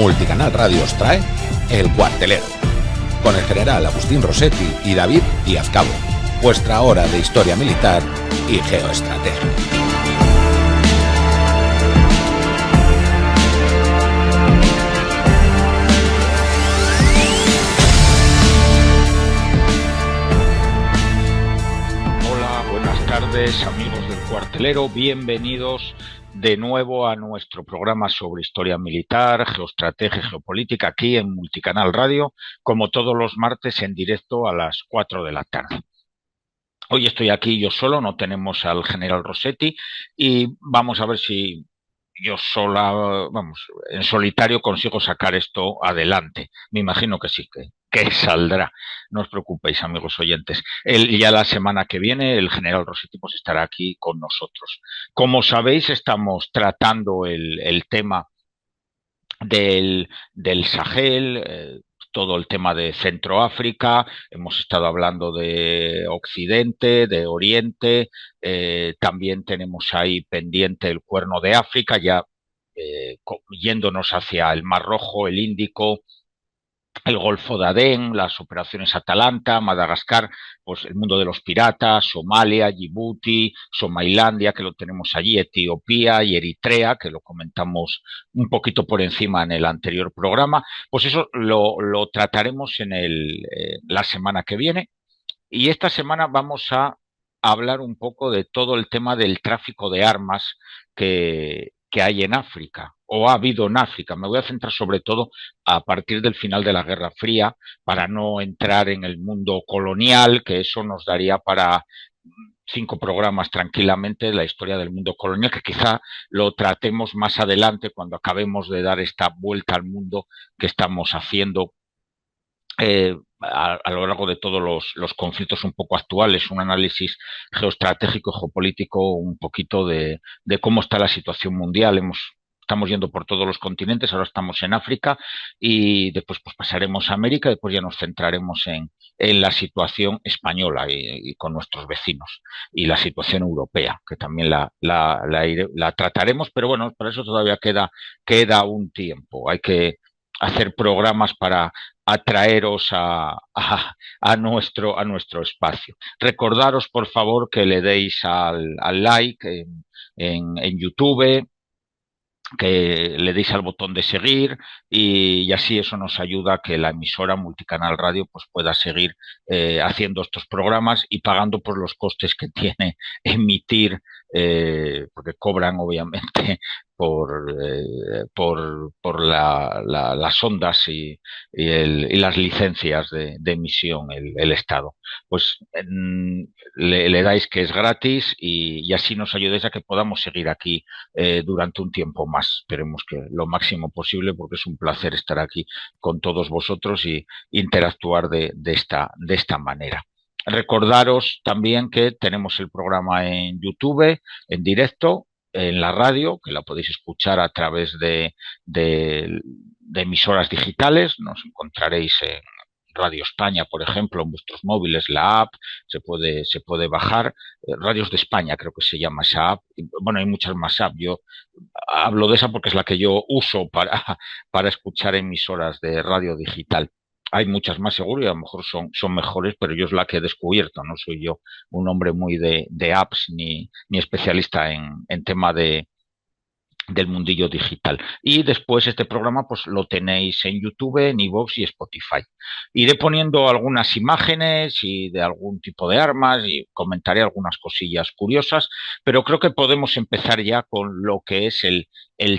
Multicanal Radio os trae El Cuartelero, con el general Agustín Rossetti y David Díaz Cabo, vuestra hora de historia militar y geoestrategia. Hola, buenas tardes, amigos del Cuartelero, bienvenidos de nuevo a nuestro programa sobre historia militar, geoestrategia y geopolítica aquí en Multicanal Radio, como todos los martes en directo a las 4 de la tarde. Hoy estoy aquí yo solo, no tenemos al general Rossetti y vamos a ver si yo sola, en solitario consigo sacar esto adelante. Me imagino que sí, que saldrá. No os preocupéis, amigos oyentes. Ya la semana que viene el general Rossetti pues estará aquí con nosotros. Como sabéis, estamos tratando el tema del Sahel, todo el tema de Centroáfrica, hemos estado hablando de Occidente, de Oriente, también tenemos ahí pendiente el Cuerno de África, ya yéndonos hacia el Mar Rojo, el Índico, el Golfo de Adén, las operaciones Atalanta, Madagascar, pues el mundo de los piratas, Somalia, Djibouti, Somalilandia, que lo tenemos allí, Etiopía y Eritrea, que lo comentamos un poquito por encima en el anterior programa. Pues eso lo trataremos en la semana que viene. Y esta semana vamos a hablar un poco de todo el tema del tráfico de armas que hay en África, o ha habido en África. Me voy a centrar sobre todo a partir del final de la Guerra Fría, para no entrar en el mundo colonial, que eso nos daría para 5 programas tranquilamente, la historia del mundo colonial, que quizá lo tratemos más adelante cuando acabemos de dar esta vuelta al mundo que estamos haciendo a lo largo de todos los conflictos un poco actuales, un análisis geoestratégico y geopolítico un poquito de cómo está la situación mundial. Estamos yendo por todos los continentes, ahora estamos en África y después pues pasaremos a América y después ya nos centraremos en la situación española y con nuestros vecinos y la situación europea, que también la trataremos, pero bueno, para eso todavía queda un tiempo. Hay que hacer programas para atraeros a nuestro espacio. Recordaros, por favor, que le deis al like en YouTube, que le deis al botón de seguir y así eso nos ayuda a que la emisora Multicanal Radio pues pueda seguir haciendo estos programas y pagando por los costes que tiene emitir, porque cobran obviamente por las ondas y las licencias de emisión el Estado. Pues le dais que es gratis y así nos ayudéis a que podamos seguir aquí durante un tiempo más. Esperemos que lo máximo posible, porque es un placer estar aquí con todos vosotros y interactuar de esta manera. Recordaros también que tenemos el programa en YouTube, en directo, en la radio, que la podéis escuchar a través de emisoras digitales. Nos encontraréis en Radio España, por ejemplo, en vuestros móviles, la app, se puede bajar. Radios de España, creo que se llama esa app. Bueno, hay muchas más apps. Yo hablo de esa porque es la que yo uso para escuchar emisoras de radio digital. Hay muchas más seguro y a lo mejor son mejores, pero yo es la que he descubierto. No soy yo un hombre muy de apps ni especialista en tema del mundillo digital. Y después este programa pues lo tenéis en YouTube, en iVoox y Spotify. Iré poniendo algunas imágenes y de algún tipo de armas y comentaré algunas cosillas curiosas, pero creo que podemos empezar ya con lo que es el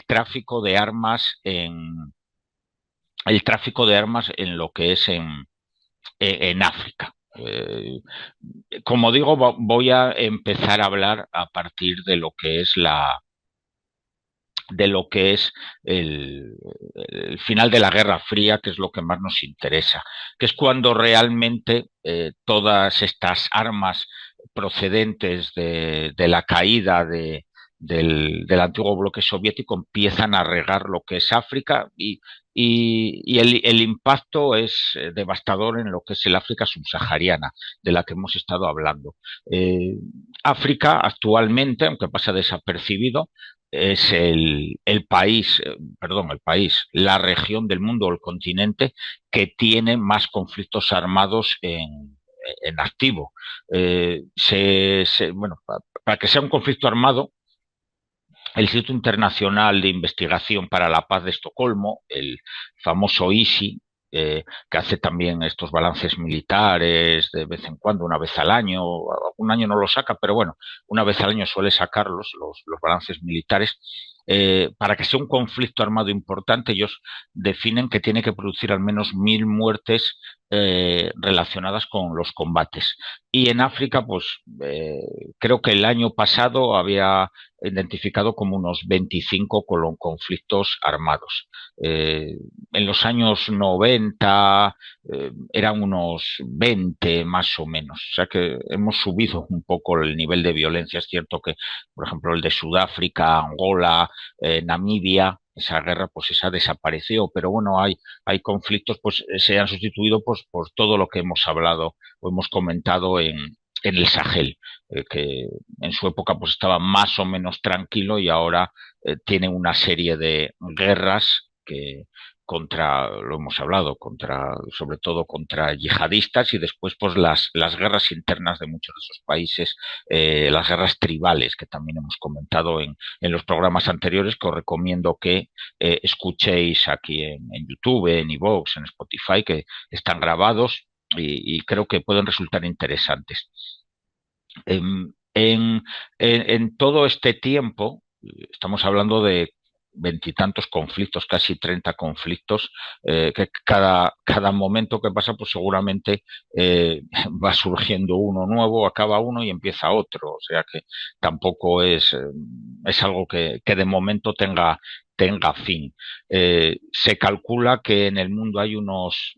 tráfico de armas en lo que es en África. Como digo, voy a empezar a hablar a partir de lo que es el final de la Guerra Fría, que es lo que más nos interesa, que es cuando realmente todas estas armas procedentes de la caída del antiguo bloque soviético empiezan a regar lo que es África y el impacto es devastador en lo que es el África subsahariana, de la que hemos estado hablando. África actualmente, aunque pasa desapercibido, es el país, perdón, el país, la región del mundo o el continente que tiene más conflictos armados en activo. Bueno, para que sea un conflicto armado, el Instituto Internacional de Investigación para la Paz de Estocolmo, el famoso ISI, que hace también estos balances militares de vez en cuando, una vez al año, un año no lo saca, pero bueno, una vez al año suele sacarlos, los balances militares. Para que sea un conflicto armado importante, ellos definen que tiene que producir al menos 1.000 muertes relacionadas con los combates. Y en África, pues creo que el año pasado había identificado como unos 25 conflictos armados. En los años 90 eran unos 20 más o menos. O sea que hemos subido un poco el nivel de violencia. Es cierto que, por ejemplo, el de Sudáfrica, Angola, Namibia, esa guerra, pues esa desapareció, pero bueno, hay conflictos, pues se han sustituido pues, por todo lo que hemos hablado o hemos comentado en el Sahel, que en su época pues estaba más o menos tranquilo y ahora tiene una serie de guerras que contra, lo hemos hablado, contra, sobre todo contra yihadistas y después pues las guerras internas de muchos de esos países, las guerras tribales que también hemos comentado en los programas anteriores, que os recomiendo que escuchéis aquí en YouTube, en iVoox, en Spotify, que están grabados y creo que pueden resultar interesantes. En todo este tiempo, estamos hablando de veintitantos conflictos, casi 30 conflictos, que cada momento que pasa, pues seguramente va surgiendo uno nuevo, acaba uno y empieza otro. O sea que tampoco es algo que de momento tenga fin. Se calcula que en el mundo hay unos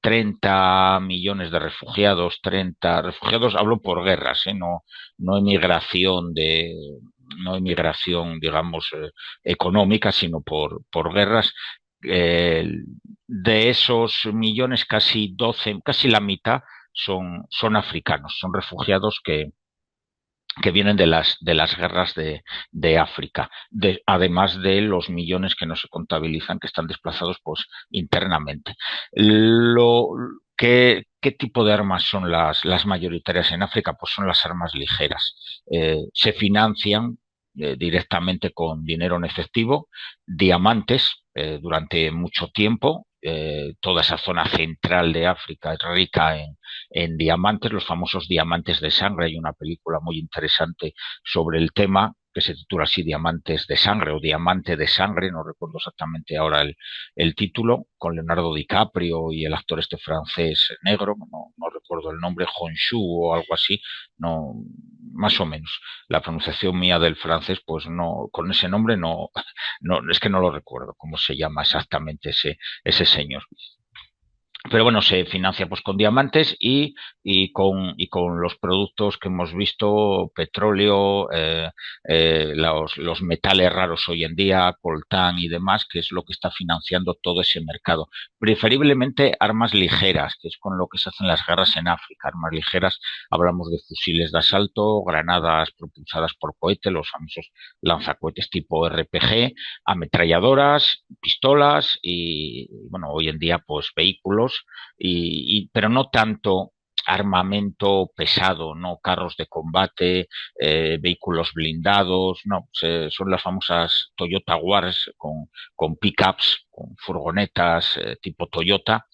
30 millones de refugiados, 30 refugiados, hablo por guerras, no emigración no emigración, digamos, económica, sino por guerras. Eh, de esos millones, casi 12, casi la mitad son africanos, son refugiados que vienen de las guerras de África, además de los millones que no se contabilizan, que están desplazados pues, internamente. ¿Qué tipo de armas son las mayoritarias en África? Pues son las armas ligeras. Se financian directamente con dinero en efectivo, diamantes durante mucho tiempo. Toda esa zona central de África es rica en diamantes, los famosos diamantes de sangre. Hay una película muy interesante sobre el tema que se titula así Diamantes de sangre o Diamante de sangre, no recuerdo exactamente ahora el título, con Leonardo DiCaprio y el actor este francés negro, no recuerdo el nombre, Honshu o algo así, no, más o menos. La pronunciación mía del francés, pues no, con ese nombre no, es que no lo recuerdo cómo se llama exactamente ese señor. Pero bueno, se financia pues con diamantes y con los productos que hemos visto, petróleo, los metales raros hoy en día, coltán y demás, que es lo que está financiando todo ese mercado. Preferiblemente armas ligeras, que es con lo que se hacen las guerras en África. Armas ligeras, hablamos de fusiles de asalto, granadas propulsadas por cohete, los famosos lanzacohetes tipo RPG, ametralladoras, pistolas y, bueno, hoy en día pues vehículos pero no tanto armamento pesado, no carros de combate, vehículos blindados, no, son las famosas Toyota Wars con pickups, con furgonetas tipo Toyota,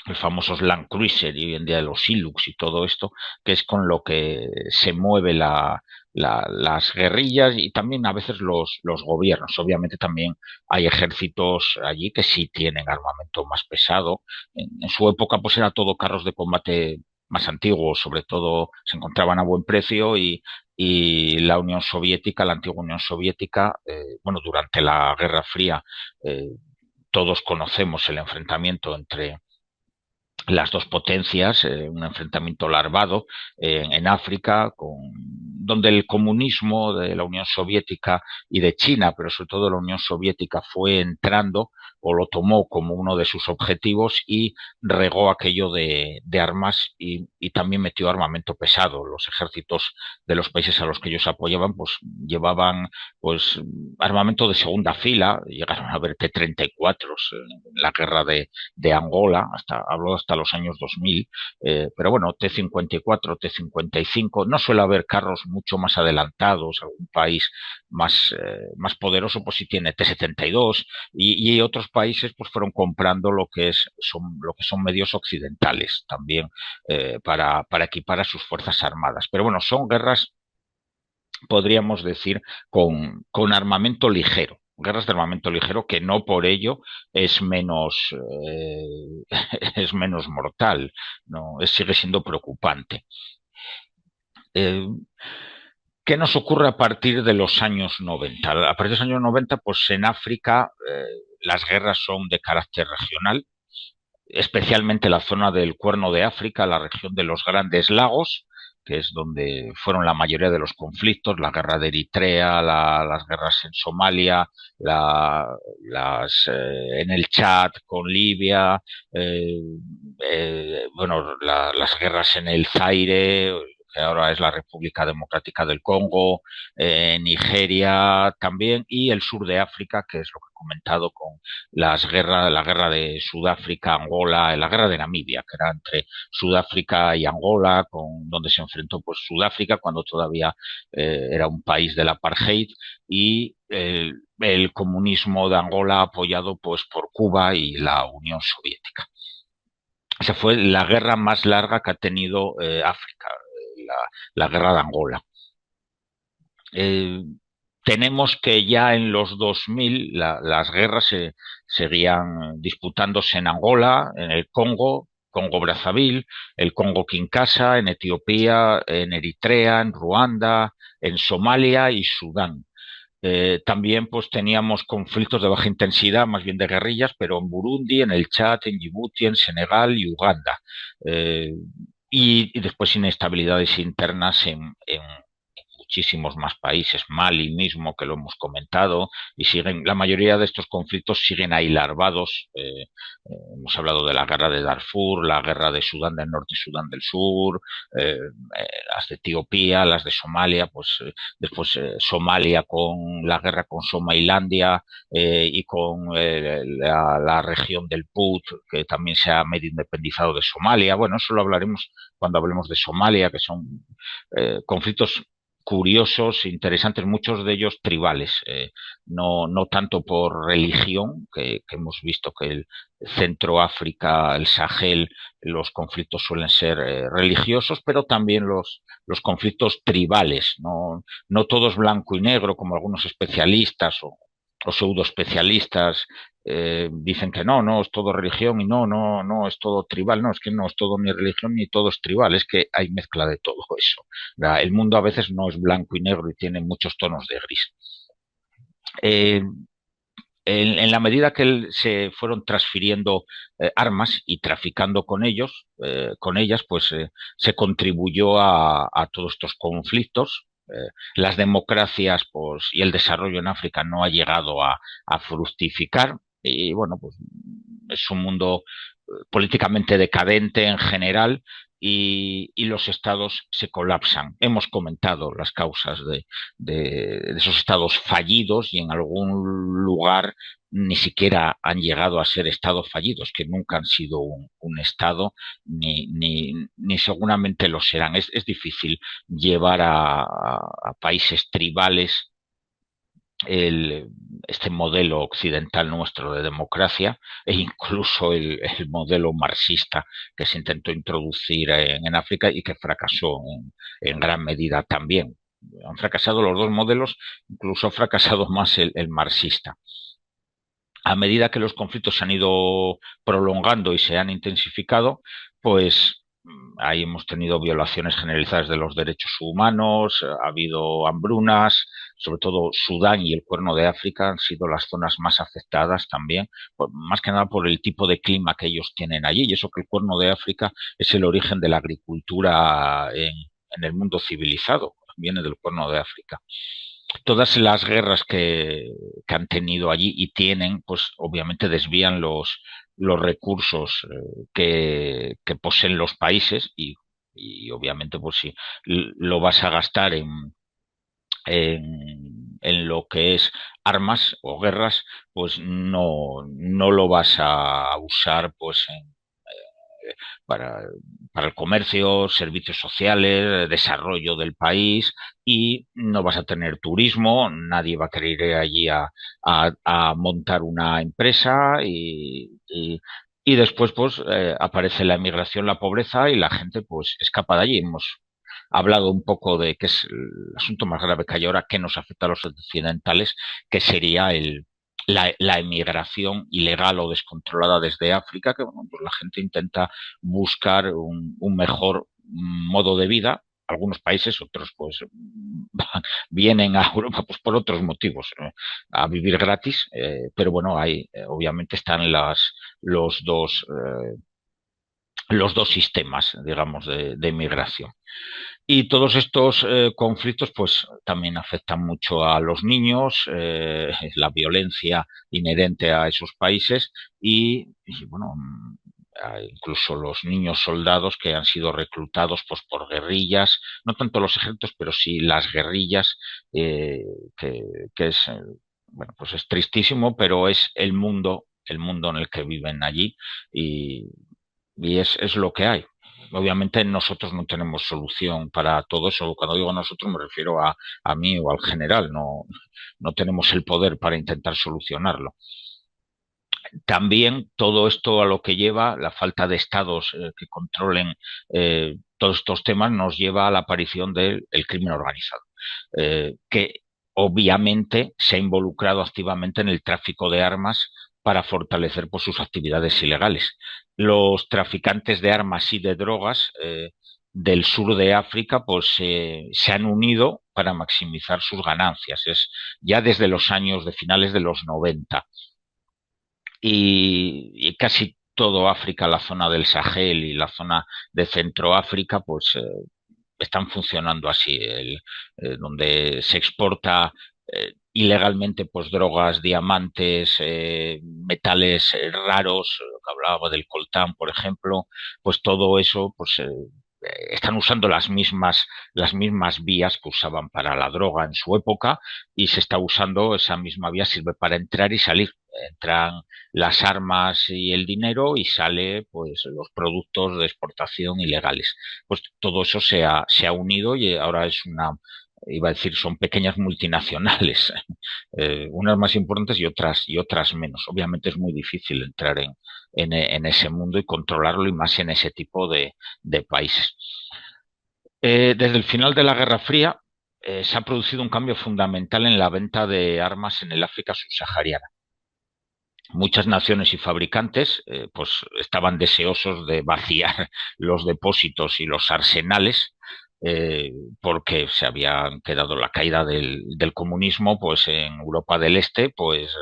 los famosos Land Cruiser y hoy en día los Hilux y todo esto, que es con lo que se mueve las guerrillas y también a veces los gobiernos. Obviamente también hay ejércitos allí que sí tienen armamento más pesado. En su época pues era todo carros de combate más antiguos, sobre todo se encontraban a buen precio y la Unión Soviética, la antigua Unión Soviética, bueno, durante la Guerra Fría, todos conocemos el enfrentamiento entre las dos potencias, un enfrentamiento larvado en África, donde el comunismo de la Unión Soviética y de China, pero sobre todo de la Unión Soviética, fue entrando o lo tomó como uno de sus objetivos y regó aquello de armas y también metió armamento pesado. Los ejércitos de los países a los que ellos apoyaban pues llevaban pues armamento de segunda fila, llegaron a haber T-34 en la guerra de Angola, habló hasta los años 2000, pero bueno, T-54, T-55, no suele haber carros mucho más adelantados, algún país más poderoso pues sí tiene T-72 y otros países pues fueron comprando lo que son medios occidentales también para equipar a sus fuerzas armadas. Pero bueno, son guerras, podríamos decir, con armamento ligero. Guerras de armamento ligero que no por ello es menos, es menos mortal, ¿no? Sigue siendo preocupante. Eh, ¿Qué nos ocurre a partir de los años 90? A partir de los años 90, pues en África las guerras son de carácter regional, especialmente la zona del Cuerno de África, la región de los Grandes Lagos, que es donde fueron la mayoría de los conflictos, la guerra de Eritrea, las guerras en Somalia, en el Chad con Libia, bueno, las guerras en el Zaire, que ahora es la República Democrática del Congo, Nigeria también, y el sur de África, que es lo que he comentado con la guerra de Sudáfrica, Angola, la guerra de Namibia, que era entre Sudáfrica y Angola, donde se enfrentó pues Sudáfrica cuando todavía era un país del apartheid y el comunismo de Angola apoyado pues por Cuba y la Unión Soviética. Esa fue la guerra más larga que ha tenido África, la guerra de Angola. Tenemos que ya en los 2000 las guerras seguían disputándose en Angola, en el Congo, Congo-Brazzaville, el Congo-Kinshasa, en Etiopía, en Eritrea, en Ruanda, en Somalia y Sudán. También pues teníamos conflictos de baja intensidad, más bien de guerrillas, pero en Burundi, en el Chad, en Djibouti, en Senegal y Uganda. Y después inestabilidades internas en muchísimos más países, Mali mismo, que lo hemos comentado, y la mayoría de estos conflictos siguen ahí larvados. Hemos hablado de la guerra de Darfur, la guerra de Sudán del Norte y Sudán del Sur, las de Etiopía, las de Somalia, pues después Somalia con la guerra con Somalilandia y con la región del Put, que también se ha medio independizado de Somalia. Bueno, eso lo hablaremos cuando hablemos de Somalia, que son conflictos curiosos, interesantes, muchos de ellos tribales, no tanto por religión, que hemos visto que el Centro África, el Sahel, los conflictos suelen ser religiosos, pero también los conflictos tribales, no todos blanco y negro, como algunos especialistas o pseudo especialistas dicen que no, es todo religión y no, es todo tribal, no, es que no es todo ni religión ni todo es tribal, es que hay mezcla de todo eso. El mundo a veces no es blanco y negro y tiene muchos tonos de gris. En la medida que se fueron transfiriendo armas y traficando con ellas, pues se contribuyó a todos estos conflictos. Las democracias pues, y el desarrollo en África no ha llegado a fructificar y bueno, pues es un mundo políticamente decadente en general y los estados se colapsan. Hemos comentado las causas de esos estados fallidos y en algún lugar ni siquiera han llegado a ser estados fallidos, que nunca han sido un estado ni seguramente lo serán. Es difícil llevar a países tribales este modelo occidental nuestro de democracia e incluso el modelo marxista que se intentó introducir en África y que fracasó en gran medida también. Han fracasado los dos modelos, incluso ha fracasado más el marxista. A medida que los conflictos se han ido prolongando y se han intensificado, pues ahí hemos tenido violaciones generalizadas de los derechos humanos, ha habido hambrunas, sobre todo Sudán y el Cuerno de África han sido las zonas más afectadas también, más que nada por el tipo de clima que ellos tienen allí, y eso que el Cuerno de África es el origen de la agricultura en el mundo civilizado, viene del Cuerno de África. todas las guerras que han tenido allí y tienen, pues obviamente desvían los recursos que poseen los países y obviamente pues si lo vas a gastar en lo que es armas o guerras, pues no lo vas a usar pues para, para el comercio, servicios sociales, desarrollo del país y no vas a tener turismo, nadie va a querer ir allí a montar una empresa y después pues aparece la emigración, la pobreza y la gente pues escapa de allí. Hemos hablado un poco de qué es el asunto más grave que hay ahora, que nos afecta a los occidentales, que sería la emigración ilegal o descontrolada desde África, que bueno, pues la gente intenta buscar un mejor modo de vida. Algunos países, otros pues vienen a Europa pues por otros motivos, a vivir gratis, pero bueno, hay obviamente están los dos los dos sistemas, digamos, de migración. Y todos estos conflictos, pues también afectan mucho a los niños, la violencia inherente a esos países y bueno, incluso los niños soldados que han sido reclutados pues por guerrillas, no tanto los ejércitos, pero sí las guerrillas, eh, que, que es, bueno, pues es tristísimo, pero es el mundo en el que viven allí y, y es lo que hay. Obviamente nosotros no tenemos solución para todo eso. Cuando digo nosotros me refiero a mí o al general. No tenemos el poder para intentar solucionarlo. También todo esto a lo que lleva, la falta de estados que controlen todos estos temas, nos lleva a la aparición del crimen organizado, que obviamente se ha involucrado activamente en el tráfico de armas para fortalecer pues, sus actividades ilegales. Los traficantes de armas y de drogas del sur de África pues se han unido para maximizar sus ganancias. Es ya desde los años de finales de los 90 y casi todo África, la zona del Sahel y la zona de Centroáfrica, pues están funcionando así, donde se exporta ilegalmente pues drogas, diamantes, metales raros, que hablaba del coltán, por ejemplo, pues todo eso pues están usando las mismas vías que usaban para la droga en su época y se está usando esa misma vía, sirve para entrar y salir. Entran las armas y el dinero y sale pues los productos de exportación ilegales. Pues todo eso se ha unido y ahora es una, iba a decir, son pequeñas multinacionales, unas más importantes y otras menos. Obviamente es muy difícil entrar en ese mundo y controlarlo y más en ese tipo de países. Desde el final de la Guerra Fría se ha producido un cambio fundamental en la venta de armas en el África subsahariana. Muchas naciones y fabricantes pues estaban deseosos de vaciar los depósitos y los arsenales porque se habían quedado la caída del comunismo pues en Europa del Este pues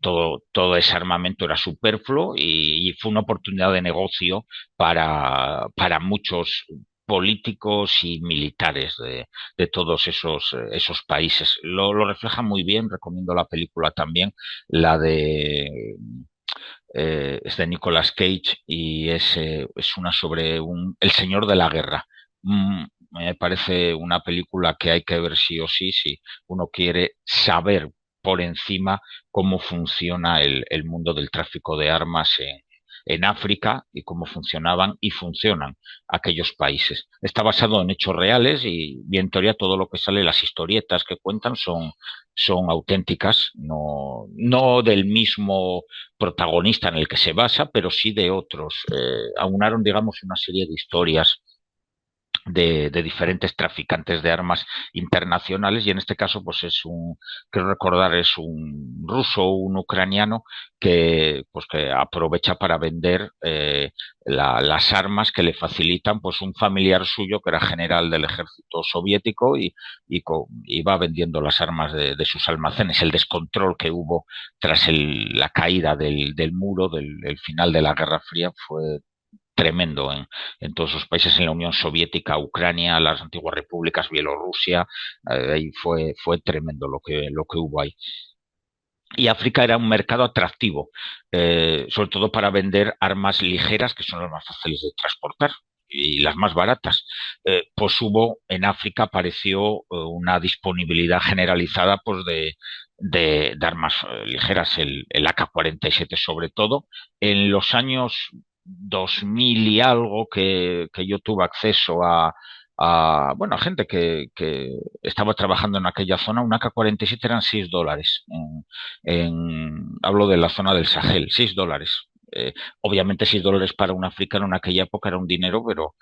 todo ese armamento era superfluo y fue una oportunidad de negocio para muchos políticos y militares de todos esos países. Lo refleja muy bien, recomiendo la película también, la de es de Nicolas Cage y es una sobre el señor de la guerra. Me parece una película que hay que ver sí o sí si uno quiere saber por encima cómo funciona el mundo del tráfico de armas en África y cómo funcionaban y funcionan aquellos países. Está basado en hechos reales y en teoría todo lo que sale, las historietas que cuentan son auténticas, no del mismo protagonista en el que se basa, pero sí de otros. Aunaron, digamos, una serie de historias de diferentes traficantes de armas internacionales y en este caso pues creo recordar es un ruso o un ucraniano pues que aprovecha para vender las armas que le facilitan pues un familiar suyo que era general del ejército soviético y va vendiendo las armas de sus almacenes. El descontrol que hubo tras la caída del muro, del final de la Guerra Fría fue tremendo en todos esos países, en la Unión Soviética, Ucrania, las antiguas repúblicas, Bielorrusia, ahí fue tremendo lo que hubo ahí. Y África era un mercado atractivo, sobre todo para vender armas ligeras, que son las más fáciles de transportar y las más baratas. Pues hubo, en África apareció una disponibilidad generalizada pues de armas ligeras, el AK-47 sobre todo. En los años 2000 y algo que yo tuve acceso bueno, a gente que estaba trabajando en aquella zona, un AK-47 eran $6. Hablo de la zona del Sahel, $6. Obviamente $6 para un africano en aquella época era un dinero, pero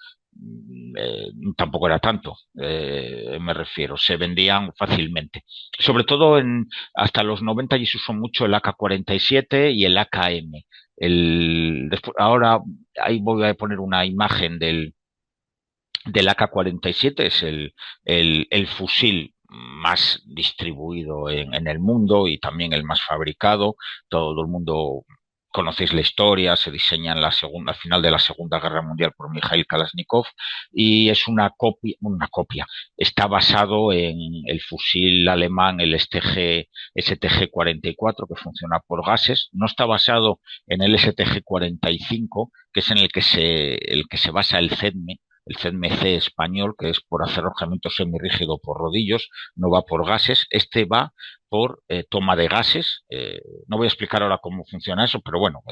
tampoco era tanto, me refiero, se vendían fácilmente. Sobre todo hasta los 90 y se usó mucho el AK-47 y el AKM. Ahora ahí voy a poner una imagen del AK-47, es el fusil más distribuido en el mundo y también el más fabricado. Todo el mundo conocéis la historia, se diseña al final de la Segunda Guerra Mundial por Mikhail Kalashnikov y es una copia. Está basado en el fusil alemán, el STG-44, que funciona por gases. No está basado en el STG-45, que es en el que se basa el ZMC español, que es por acerrojamiento semirrígido por rodillos, no va por gases. Este va por toma de gases. No voy a explicar ahora cómo funciona eso, pero bueno,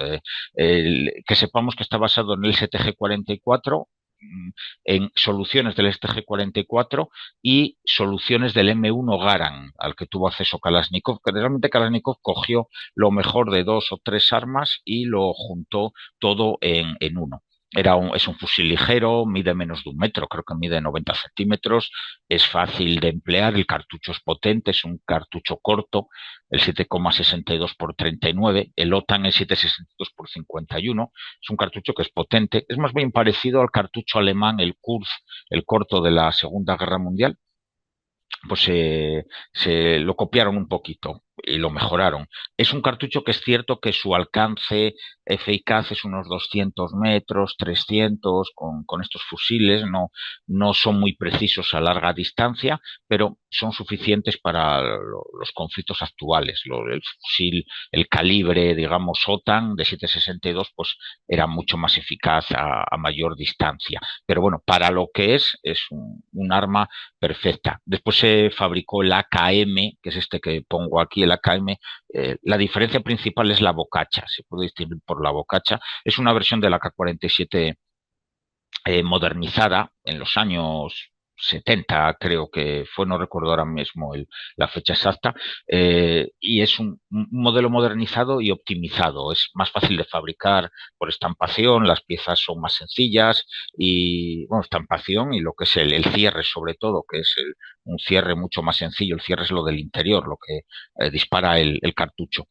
que sepamos que está basado en el STG-44, en soluciones del STG-44 y soluciones del M1 Garand, al que tuvo acceso Kalashnikov, que realmente Kalashnikov cogió lo mejor de 2 o 3 armas y lo juntó todo en uno. Es un fusil ligero, mide menos de 1 metro, creo que mide 90 centímetros, es fácil de emplear, el cartucho es potente, es un cartucho corto, el 7,62 por 39, el OTAN el 7,62 por 51, es un cartucho que es potente, es más bien parecido al cartucho alemán, el Kurz, el corto de la Segunda Guerra Mundial. Pues se lo copiaron un poquito y lo mejoraron. Es un cartucho que es cierto que su alcance eficaz es unos 200 metros, 300, con estos fusiles, no son muy precisos a larga distancia, pero son suficientes para los conflictos actuales. El fusil, el calibre, digamos, OTAN de 7,62, pues era mucho más eficaz a mayor distancia. Pero bueno, para lo que es un arma perfecta. Después se fabricó el AKM, que es este que pongo aquí, el AKM. La diferencia principal es la bocacha, se puede distinguir por la bocacha. Es una versión del AK-47 modernizada en los años 70, creo que fue, no recuerdo ahora mismo la fecha exacta, y es un modelo modernizado y optimizado. Es más fácil de fabricar por estampación, las piezas son más sencillas y, bueno, estampación y lo que es el cierre sobre todo, que es un cierre mucho más sencillo. El cierre es lo del interior, lo que dispara el cartucho.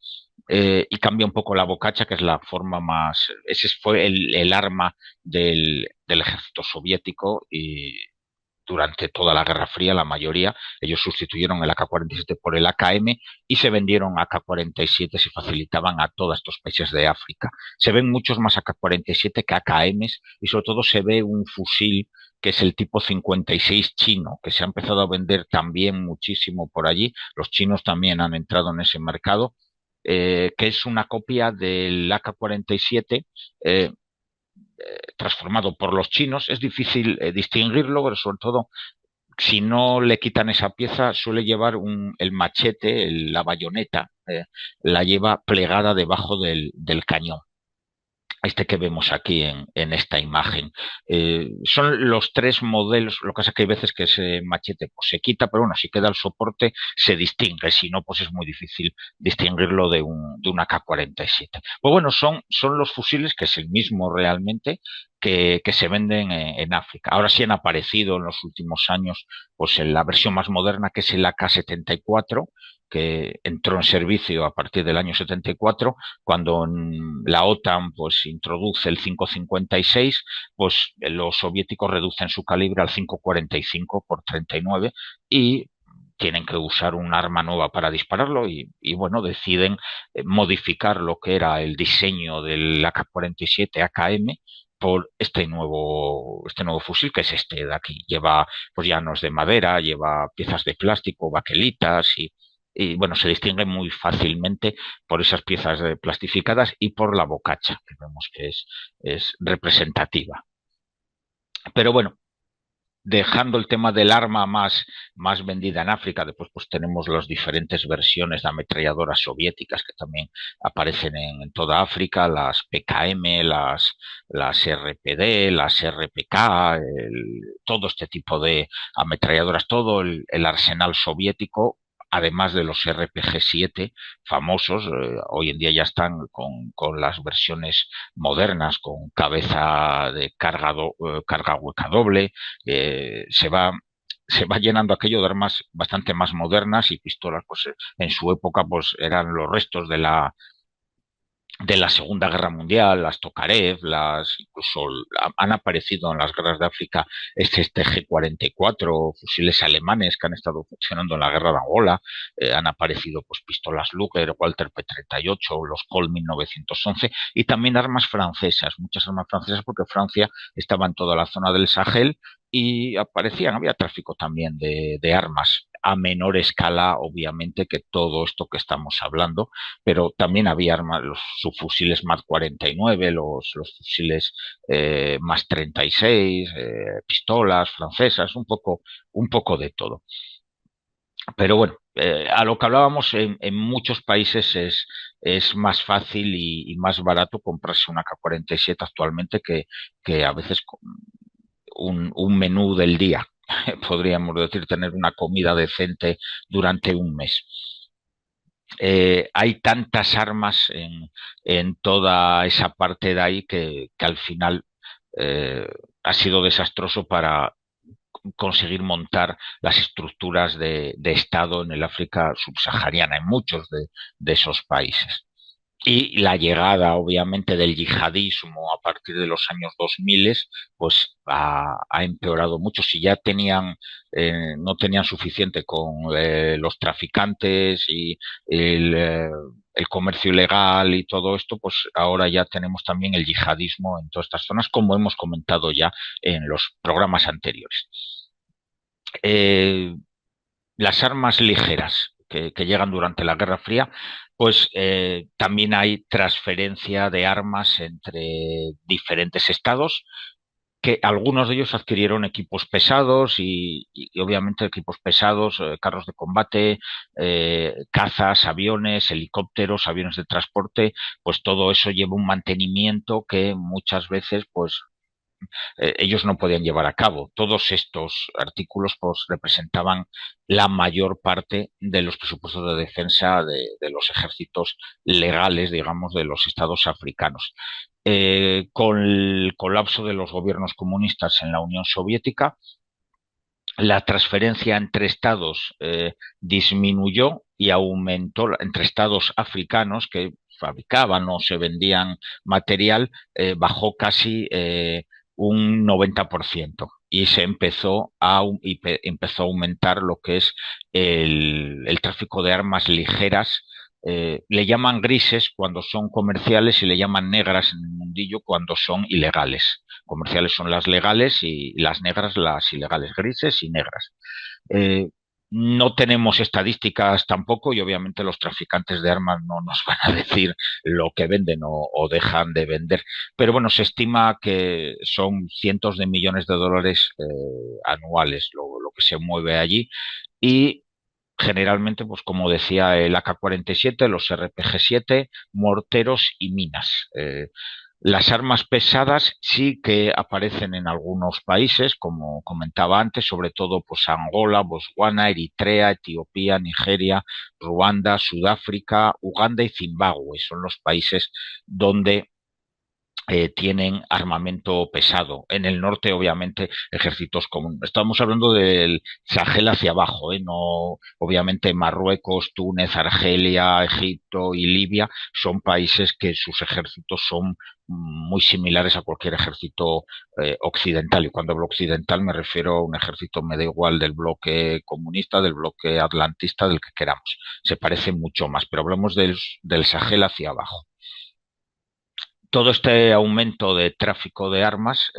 Y cambia un poco la bocacha, que es la forma más... Ese fue el arma del ejército soviético y durante toda la Guerra Fría, la mayoría, ellos sustituyeron el AK-47 por el AKM y se vendieron AK-47, se facilitaban a todos estos países de África. Se ven muchos más AK-47 que AKMs y sobre todo se ve un fusil que es el tipo 56 chino, que se ha empezado a vender también muchísimo por allí. Los chinos también han entrado en ese mercado, que es una copia del AK-47 transformado por los chinos. Es difícil distinguirlo, pero sobre todo si no le quitan esa pieza, suele llevar el machete, la bayoneta, la lleva plegada debajo del cañón. Este que vemos aquí en esta imagen. Son los 3 modelos, lo que pasa es que hay veces que ese machete pues, se quita, pero bueno, si queda el soporte se distingue, si no, pues es muy difícil distinguirlo de un AK-47. Pues bueno, son los fusiles, que es el mismo realmente, que se venden en África. Ahora sí han aparecido en los últimos años, pues en la versión más moderna, que es el AK-74, que entró en servicio a partir del año 74, cuando la OTAN pues introduce el 5,56, pues los soviéticos reducen su calibre al 5,45 por 39 y tienen que usar un arma nueva para dispararlo y bueno, deciden modificar lo que era el diseño del AK-47 AKM por este nuevo fusil, que es este de aquí. Lleva, pues ya no es de madera, lleva piezas de plástico, baquelitas y bueno, se distingue muy fácilmente por esas piezas plastificadas y por la bocacha, que vemos que es representativa. Pero bueno, dejando el tema del arma más vendida en África, después pues tenemos las diferentes versiones de ametralladoras soviéticas que también aparecen en toda África, las PKM, las RPD, las RPK, todo este tipo de ametralladoras, todo el arsenal soviético, además de los RPG-7 famosos, hoy en día ya están con las versiones modernas, con cabeza de carga hueca doble, se va llenando aquello de armas bastante más modernas y pistolas, pues en su época pues eran los restos de la Segunda Guerra Mundial, las Tokarev, incluso han aparecido en las guerras de África este G-44, fusiles alemanes que han estado funcionando en la guerra de Angola, han aparecido pues pistolas Luger, Walter P-38, los Colt 1911 y también armas francesas, muchas armas francesas porque Francia estaba en toda la zona del Sahel y había tráfico también de armas a menor escala, obviamente, que todo esto que estamos hablando, pero también había armas, los subfusiles MAD 49, los fusiles MAS 36, pistolas francesas, un poco de todo. Pero bueno, a lo que hablábamos, en muchos países es más fácil y más barato comprarse una K-47 actualmente que a veces un menú del día, podríamos decir, tener una comida decente durante un mes. Hay tantas armas en toda esa parte de ahí que al final ha sido desastroso para conseguir montar las estructuras de Estado en el África subsahariana, en muchos de esos países. Y la llegada, obviamente, del yihadismo a partir de los años 2000, pues ha empeorado mucho. Si ya no tenían suficiente con los traficantes y el comercio ilegal y todo esto, pues ahora ya tenemos también el yihadismo en todas estas zonas, como hemos comentado ya en los programas anteriores. Las armas ligeras que llegan durante la Guerra Fría, pues también hay transferencia de armas entre diferentes estados, que algunos de ellos adquirieron equipos pesados y obviamente equipos pesados, carros de combate, cazas, aviones, helicópteros, aviones de transporte, pues todo eso lleva un mantenimiento que muchas veces pues ellos no podían llevar a cabo. Todos estos artículos pues representaban la mayor parte de los presupuestos de defensa de los ejércitos legales, digamos, de los estados africanos. Con el colapso de los gobiernos comunistas en la Unión Soviética, la transferencia entre estados disminuyó y aumentó entre estados africanos que fabricaban o se vendían material, bajó casi un 90% y empezó a aumentar lo que es el tráfico de armas ligeras. Le llaman grises cuando son comerciales y le llaman negras en el mundillo cuando son ilegales. Comerciales son las legales y las negras las ilegales, grises y negras. Eh, no tenemos estadísticas tampoco y obviamente los traficantes de armas no nos van a decir lo que venden o dejan de vender. Pero bueno, se estima que son cientos de millones de dólares anuales lo que se mueve allí y generalmente, pues como decía, el AK-47, los RPG-7, morteros y minas. Las armas pesadas sí que aparecen en algunos países, como comentaba antes, sobre todo pues Angola, Botswana, Eritrea, Etiopía, Nigeria, Ruanda, Sudáfrica, Uganda y Zimbabue. Son los países donde tienen armamento pesado. En el norte, obviamente, ejércitos comunes. Estamos hablando del Sahel hacia abajo, no, obviamente Marruecos, Túnez, Argelia, Egipto y Libia son países que sus ejércitos son muy similares a cualquier ejército occidental. Y cuando hablo occidental me refiero a un ejército, me da igual del bloque comunista, del bloque atlantista, del que queramos. Se parece mucho más, pero hablamos del Sahel hacia abajo. todo este aumento de tráfico de armas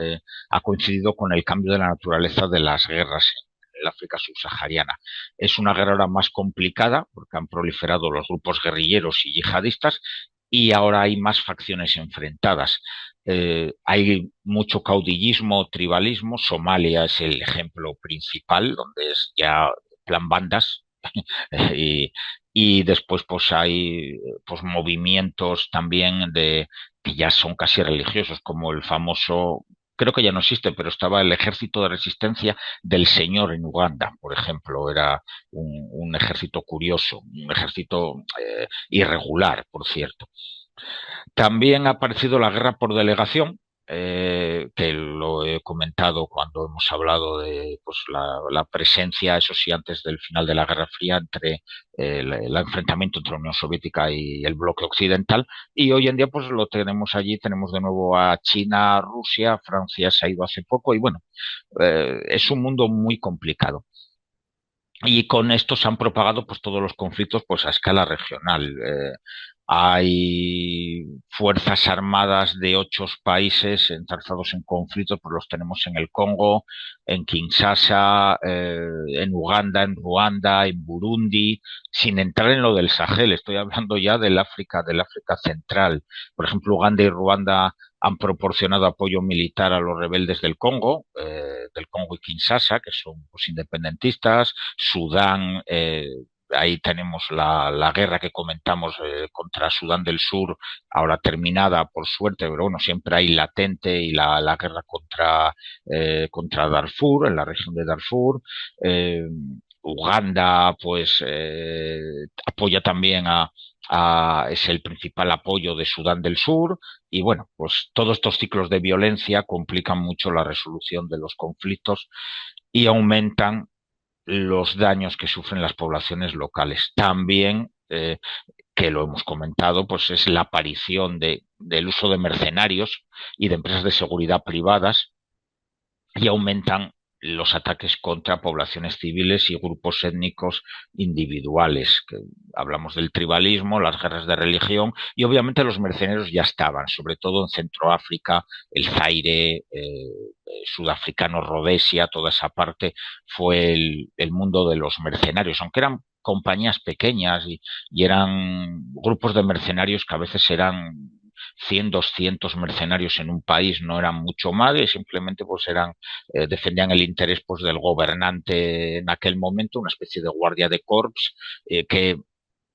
ha coincidido con el cambio de la naturaleza de las guerras en el África subsahariana. Es una guerra ahora más complicada porque han proliferado los grupos guerrilleros y yihadistas y ahora hay más facciones enfrentadas. Hay mucho caudillismo, tribalismo. Somalia es el ejemplo principal, donde es ya plan bandas. y, y después pues hay pues movimientos también de que ya son casi religiosos, como el famoso, creo que ya no existe, pero estaba el ejército de resistencia del Señor en Uganda, por ejemplo. Era un ejército curioso, un ejército irregular, por cierto. También ha aparecido la guerra por delegación, que lo he comentado cuando hemos hablado de pues, la presencia, eso sí, antes del final de la Guerra Fría, entre el enfrentamiento entre la Unión Soviética y el bloque occidental. Y hoy en día pues lo tenemos allí, tenemos de nuevo a China, Rusia, Francia se ha ido hace poco y bueno, es un mundo muy complicado. Y con esto se han propagado pues todos los conflictos pues a escala regional. Hay fuerzas armadas de 8 países enzarzados en conflictos, pues los tenemos en el Congo, en Kinshasa, en Uganda, en Ruanda, en Burundi, sin entrar en lo del Sahel. Estoy hablando ya del África central. Por ejemplo, Uganda y Ruanda han proporcionado apoyo militar a los rebeldes del Congo y Kinshasa, que son pues, independentistas. Sudán, ahí tenemos la guerra que comentamos contra Sudán del Sur, ahora terminada por suerte, pero bueno, siempre hay latente, y la guerra contra Darfur, en la región de Darfur. Eh, Uganda, pues, apoya también es el principal apoyo de Sudán del Sur, y bueno, pues todos estos ciclos de violencia complican mucho la resolución de los conflictos y aumentan los daños que sufren las poblaciones locales. También, que lo hemos comentado, pues es la aparición del uso de mercenarios y de empresas de seguridad privadas, y aumentan los ataques contra poblaciones civiles y grupos étnicos individuales. Que hablamos del tribalismo, las guerras de religión, y obviamente los mercenarios ya estaban, sobre todo en Centroáfrica, el Zaire, sudafricano, Rhodesia, toda esa parte fue el mundo de los mercenarios, aunque eran compañías pequeñas y eran grupos de mercenarios que a veces eran 100, 200 mercenarios en un país, no eran mucho más, y simplemente pues eran, defendían el interés pues del gobernante en aquel momento, una especie de guardia de corps, que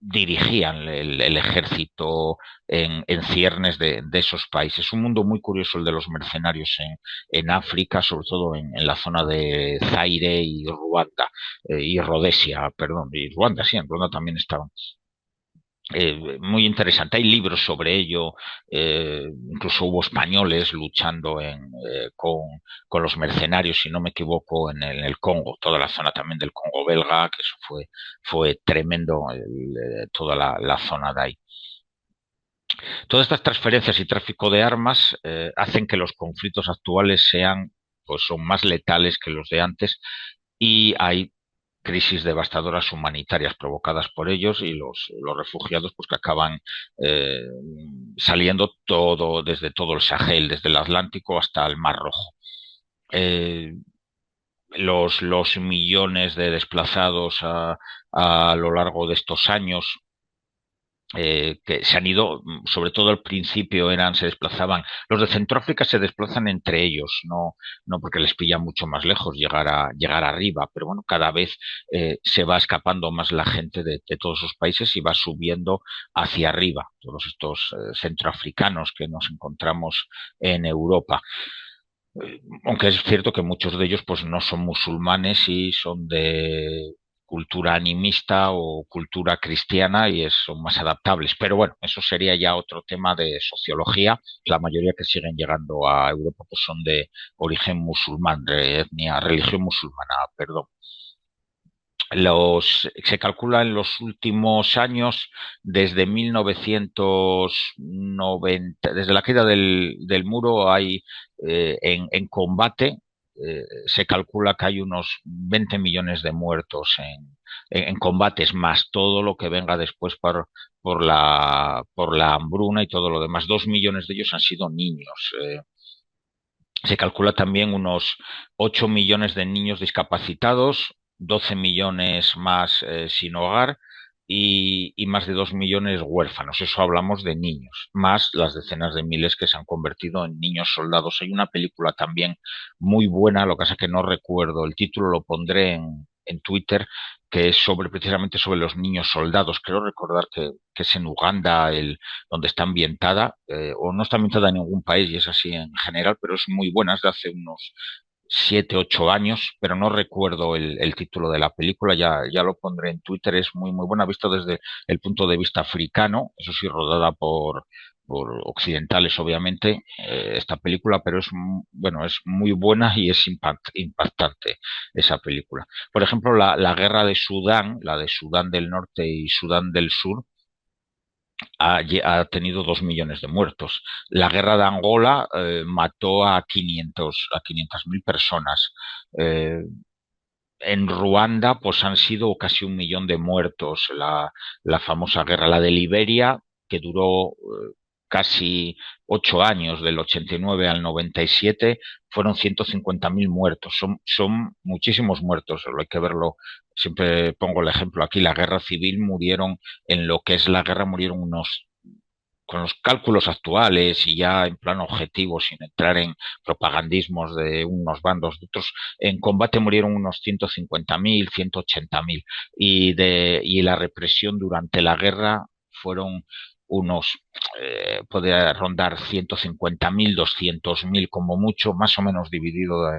dirigían el ejército en ciernes de esos países. Un mundo muy curioso el de los mercenarios en África, sobre todo en la zona de Zaire y Ruanda, y Rhodesia, perdón, y Ruanda, sí, en Ruanda también estaban. Muy interesante. Hay libros sobre ello. Incluso hubo españoles luchando con los mercenarios, si no me equivoco, en el Congo, toda la zona también del Congo belga, que eso fue tremendo, toda la zona de ahí. Todas estas transferencias y tráfico de armas hacen que los conflictos actuales son más letales que los de antes, y hay crisis devastadoras humanitarias provocadas por ellos, y los refugiados pues que acaban eh, saliendo desde todo el Sahel, desde el Atlántico hasta el Mar Rojo. Eh, los millones de desplazados a lo largo de estos años, que se han ido, sobre todo al principio se desplazaban, los de Centroáfrica se desplazan entre ellos, no porque les pilla mucho más lejos llegar arriba, pero bueno, cada vez se va escapando más la gente de todos esos países y va subiendo hacia arriba, todos estos centroafricanos que nos encontramos en Europa. Aunque es cierto que muchos de ellos pues no son musulmanes y son de cultura animista o cultura cristiana, y son más adaptables. Pero bueno, eso sería ya otro tema de sociología. La mayoría que siguen llegando a Europa pues son de origen musulmán, de etnia, religión musulmana, perdón. Se calcula en los últimos años, desde 1990, desde la caída del muro, hay en combate se calcula que hay unos 20 millones de muertos en combates, más todo lo que venga después por la hambruna y todo lo demás. 2 millones de ellos han sido niños. Se calcula también unos 8 millones de niños discapacitados, 12 millones más sin hogar y más de 2 millones huérfanos. Eso hablamos de niños, más las decenas de miles que se han convertido en niños soldados. Hay una película también muy buena, lo que pasa es que no recuerdo el título, lo pondré en Twitter, que es precisamente sobre los niños soldados. Creo recordar que es en Uganda donde está ambientada, o no está ambientada en ningún país y es así en general, pero es muy buena, es de hace unos 7, 8 años, pero no recuerdo el título de la película, ya lo pondré en Twitter, es muy, muy buena, visto desde el punto de vista africano, eso sí, rodada por occidentales, obviamente, esta película, pero bueno, es muy buena y es impactante esa película. Por ejemplo, la guerra de Sudán, la de Sudán del Norte y Sudán del Sur, ha tenido 2 millones de muertos. La guerra de Angola mató a 500.000 personas. Eh, en Ruanda, pues han sido casi 1 millón de muertos. La famosa guerra, la de Liberia, que duró casi 8 años, del 89 al 97, fueron 150.000 muertos. Son muchísimos muertos, solo hay que verlo. Siempre pongo el ejemplo aquí, la guerra civil murieron, en lo que es la guerra murieron unos, con los cálculos actuales y ya en plano objetivo, sin entrar en propagandismos de unos bandos de otros, en combate murieron unos 150.000, 180.000 y la represión durante la guerra fueron unos, podría rondar 150.000, 200.000 como mucho, más o menos dividido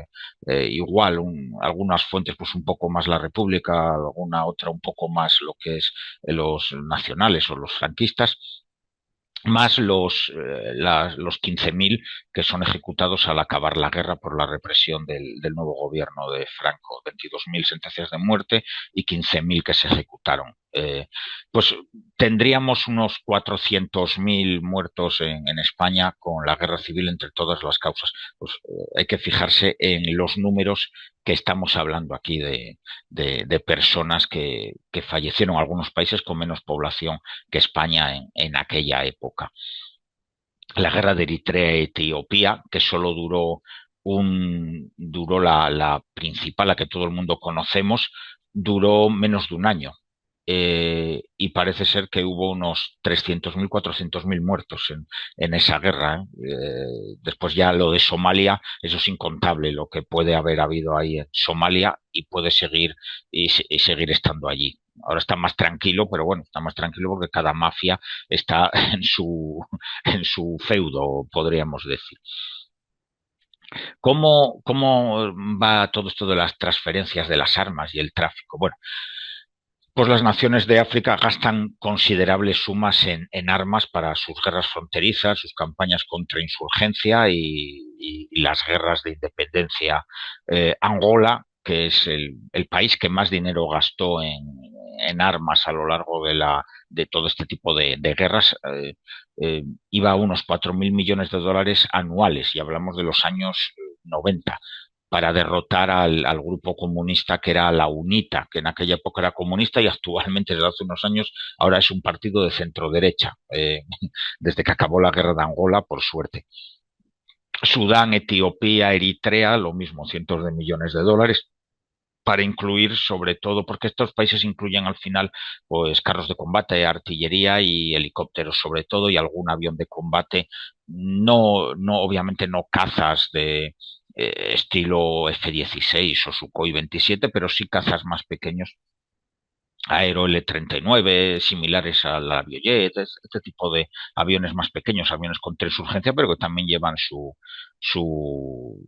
igual, algunas fuentes pues un poco más la República, alguna otra un poco más lo que es los nacionales o los franquistas, más los 15.000 que son ejecutados al acabar la guerra por la represión del nuevo gobierno de Franco, 22.000 sentencias de muerte y 15.000 que se ejecutaron. Pues tendríamos unos 400.000 muertos en España con la guerra civil entre todas las causas. Pues hay que fijarse en los números que estamos hablando aquí de personas que fallecieron, algunos países con menos población que España en aquella época. La guerra de Eritrea y Etiopía, que solo duró la principal, la que todo el mundo conocemos, duró menos de un año. Y parece ser que hubo unos 300.000, 400.000 muertos en esa guerra. Después ya lo de Somalia, eso es incontable, lo que puede haber habido ahí en Somalia y puede seguir y seguir estando allí. Ahora está más tranquilo, pero bueno, está más tranquilo porque cada mafia está en su feudo, podríamos decir. ¿Cómo va todo esto de las transferencias de las armas y el tráfico? Bueno, pues las naciones de África gastan considerables sumas en armas para sus guerras fronterizas, sus campañas contra insurgencia y las guerras de independencia. Angola, que es el país que más dinero gastó en armas a lo largo de todo este tipo de guerras, iba a unos 4.000 millones de dólares anuales, y hablamos de los años 90, para derrotar al grupo comunista que era la UNITA, que en aquella época era comunista y actualmente desde hace unos años ahora es un partido de centro derecha, desde que acabó la guerra de Angola, por suerte. Sudán, Etiopía, Eritrea, lo mismo, cientos de millones de dólares para incluir sobre todo, porque estos países incluyen al final pues carros de combate, artillería y helicópteros sobre todo y algún avión de combate, no obviamente no cazas de estilo F-16 o Sukhoi 27, pero sí cazas más pequeños, Aero L-39, similares al Aviojet, este tipo de aviones más pequeños, aviones con tres urgencia, pero que también llevan su, su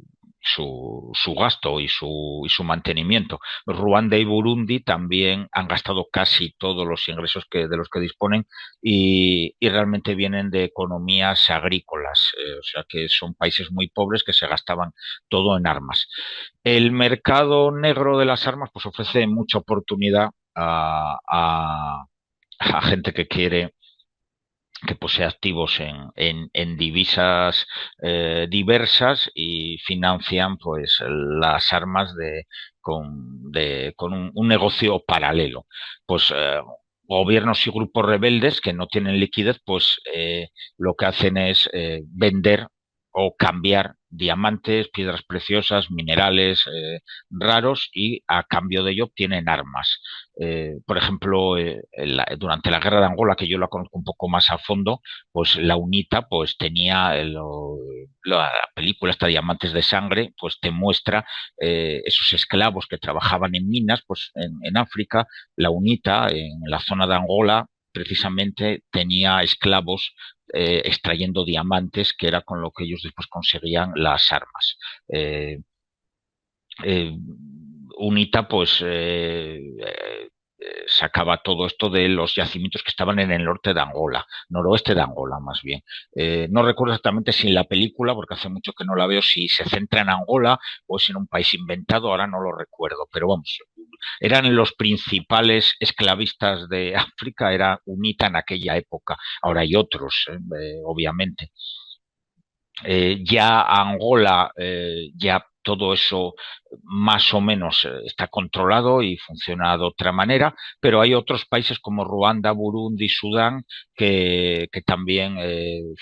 gasto y su mantenimiento. Ruanda y Burundi también han gastado casi todos los ingresos de los que disponen y realmente vienen de economías agrícolas, o sea que son países muy pobres que se gastaban todo en armas. El mercado negro de las armas pues ofrece mucha oportunidad a gente que quiere que posee activos en divisas diversas y financian pues las armas con un negocio paralelo. Pues gobiernos y grupos rebeldes que no tienen liquidez, pues lo que hacen es vender o cambiar diamantes, piedras preciosas, minerales raros, y a cambio de ello obtienen armas. Por ejemplo, durante la guerra de Angola, que yo la conozco un poco más a fondo, pues la UNITA pues tenía la película esta Diamantes de Sangre, pues te muestra esos esclavos que trabajaban en minas, pues en África. La UNITA en la zona de Angola precisamente tenía esclavos extrayendo diamantes, que era con lo que ellos después conseguían las armas. Eh, eh, UNITA pues sacaba todo esto de los yacimientos que estaban en el norte de Angola, noroeste de Angola más bien. No recuerdo exactamente si en la película, porque hace mucho que no la veo, si se centra en Angola o es en un país inventado, ahora no lo recuerdo, pero vamos, eran los principales esclavistas de África, era UNITA en aquella época. Ahora hay otros, obviamente. Ya Angola, ya todo eso más o menos está controlado y funciona de otra manera, pero hay otros países como Ruanda, Burundi, Sudán, que también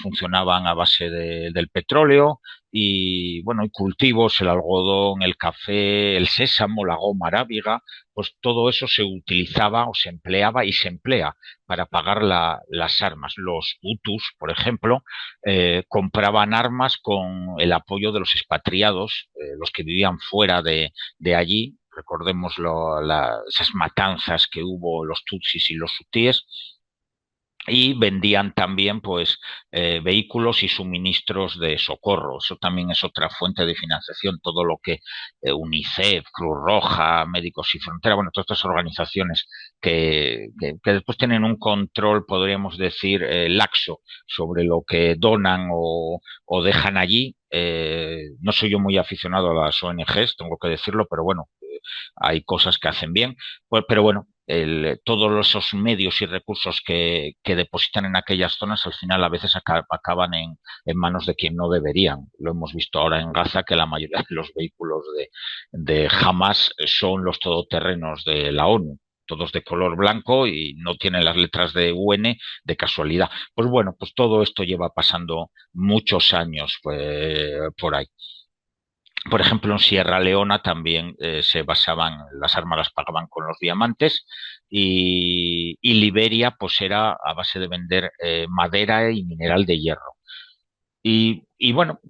funcionaban a base del petróleo y, bueno, y cultivos, el algodón, el café, el sésamo, la goma arábiga, pues todo eso se utilizaba o se empleaba y se emplea para pagar las armas. Los Hutus, por ejemplo, compraban armas con el apoyo de los expatriados, los que vivían fuera de allí. Recordemos esas matanzas que hubo, los tutsis y los hutíes, y vendían también pues vehículos y suministros de socorro. Eso también es otra fuente de financiación, todo lo que UNICEF, Cruz Roja, Médicos Sin Fronteras, bueno, todas estas organizaciones que después tienen un control, podríamos decir, laxo sobre lo que donan o dejan allí. No soy yo muy aficionado a las ONGs, tengo que decirlo, pero bueno, hay cosas que hacen bien, pues, pero bueno, todos esos medios y recursos que depositan en aquellas zonas al final a veces acaban en manos de quien no deberían. Lo hemos visto ahora en Gaza, que la mayoría de los vehículos de Hamas son los todoterrenos de la ONU, todos de color blanco y no tienen las letras de UN de casualidad. Pues bueno, pues todo esto lleva pasando muchos años pues, por ahí. Por ejemplo, en Sierra Leona también se basaban, las armas las pagaban con los diamantes, y Liberia pues era a base de vender madera y mineral de hierro. Y bueno,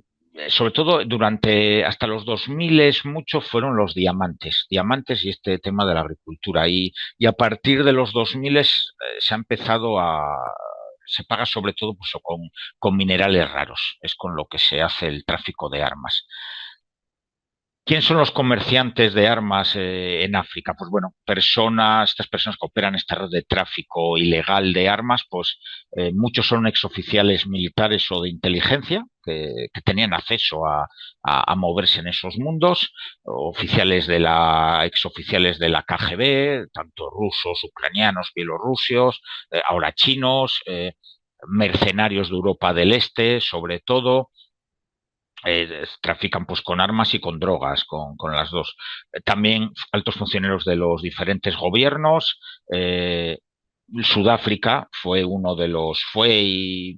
sobre todo durante hasta los 2000 mucho fueron los diamantes y este tema de la agricultura. Y a partir de los 2000 se ha empezado se paga sobre todo pues, con minerales raros, es con lo que se hace el tráfico de armas. ¿Quién son los comerciantes de armas en África? Pues bueno, estas personas que operan esta red de tráfico ilegal de armas, pues muchos son exoficiales militares o de inteligencia que tenían acceso a moverse en esos mundos, oficiales exoficiales de la KGB, tanto rusos, ucranianos, bielorrusios, ahora chinos, mercenarios de Europa del Este, sobre todo, trafican pues con armas y con drogas, con las dos. También altos funcionarios de los diferentes gobiernos. Sudáfrica fue uno de fue y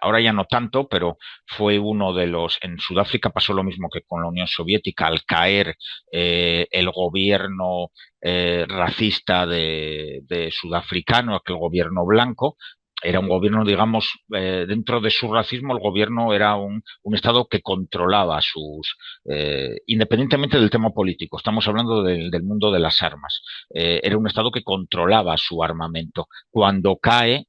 ahora ya no tanto, pero fue uno de en Sudáfrica pasó lo mismo que con la Unión Soviética, al caer el gobierno racista de sudafricano, aquel gobierno blanco, era un gobierno, digamos, dentro de su racismo, el gobierno era un Estado que controlaba independientemente del tema político, estamos hablando del mundo de las armas, era un Estado que controlaba su armamento. Cuando cae,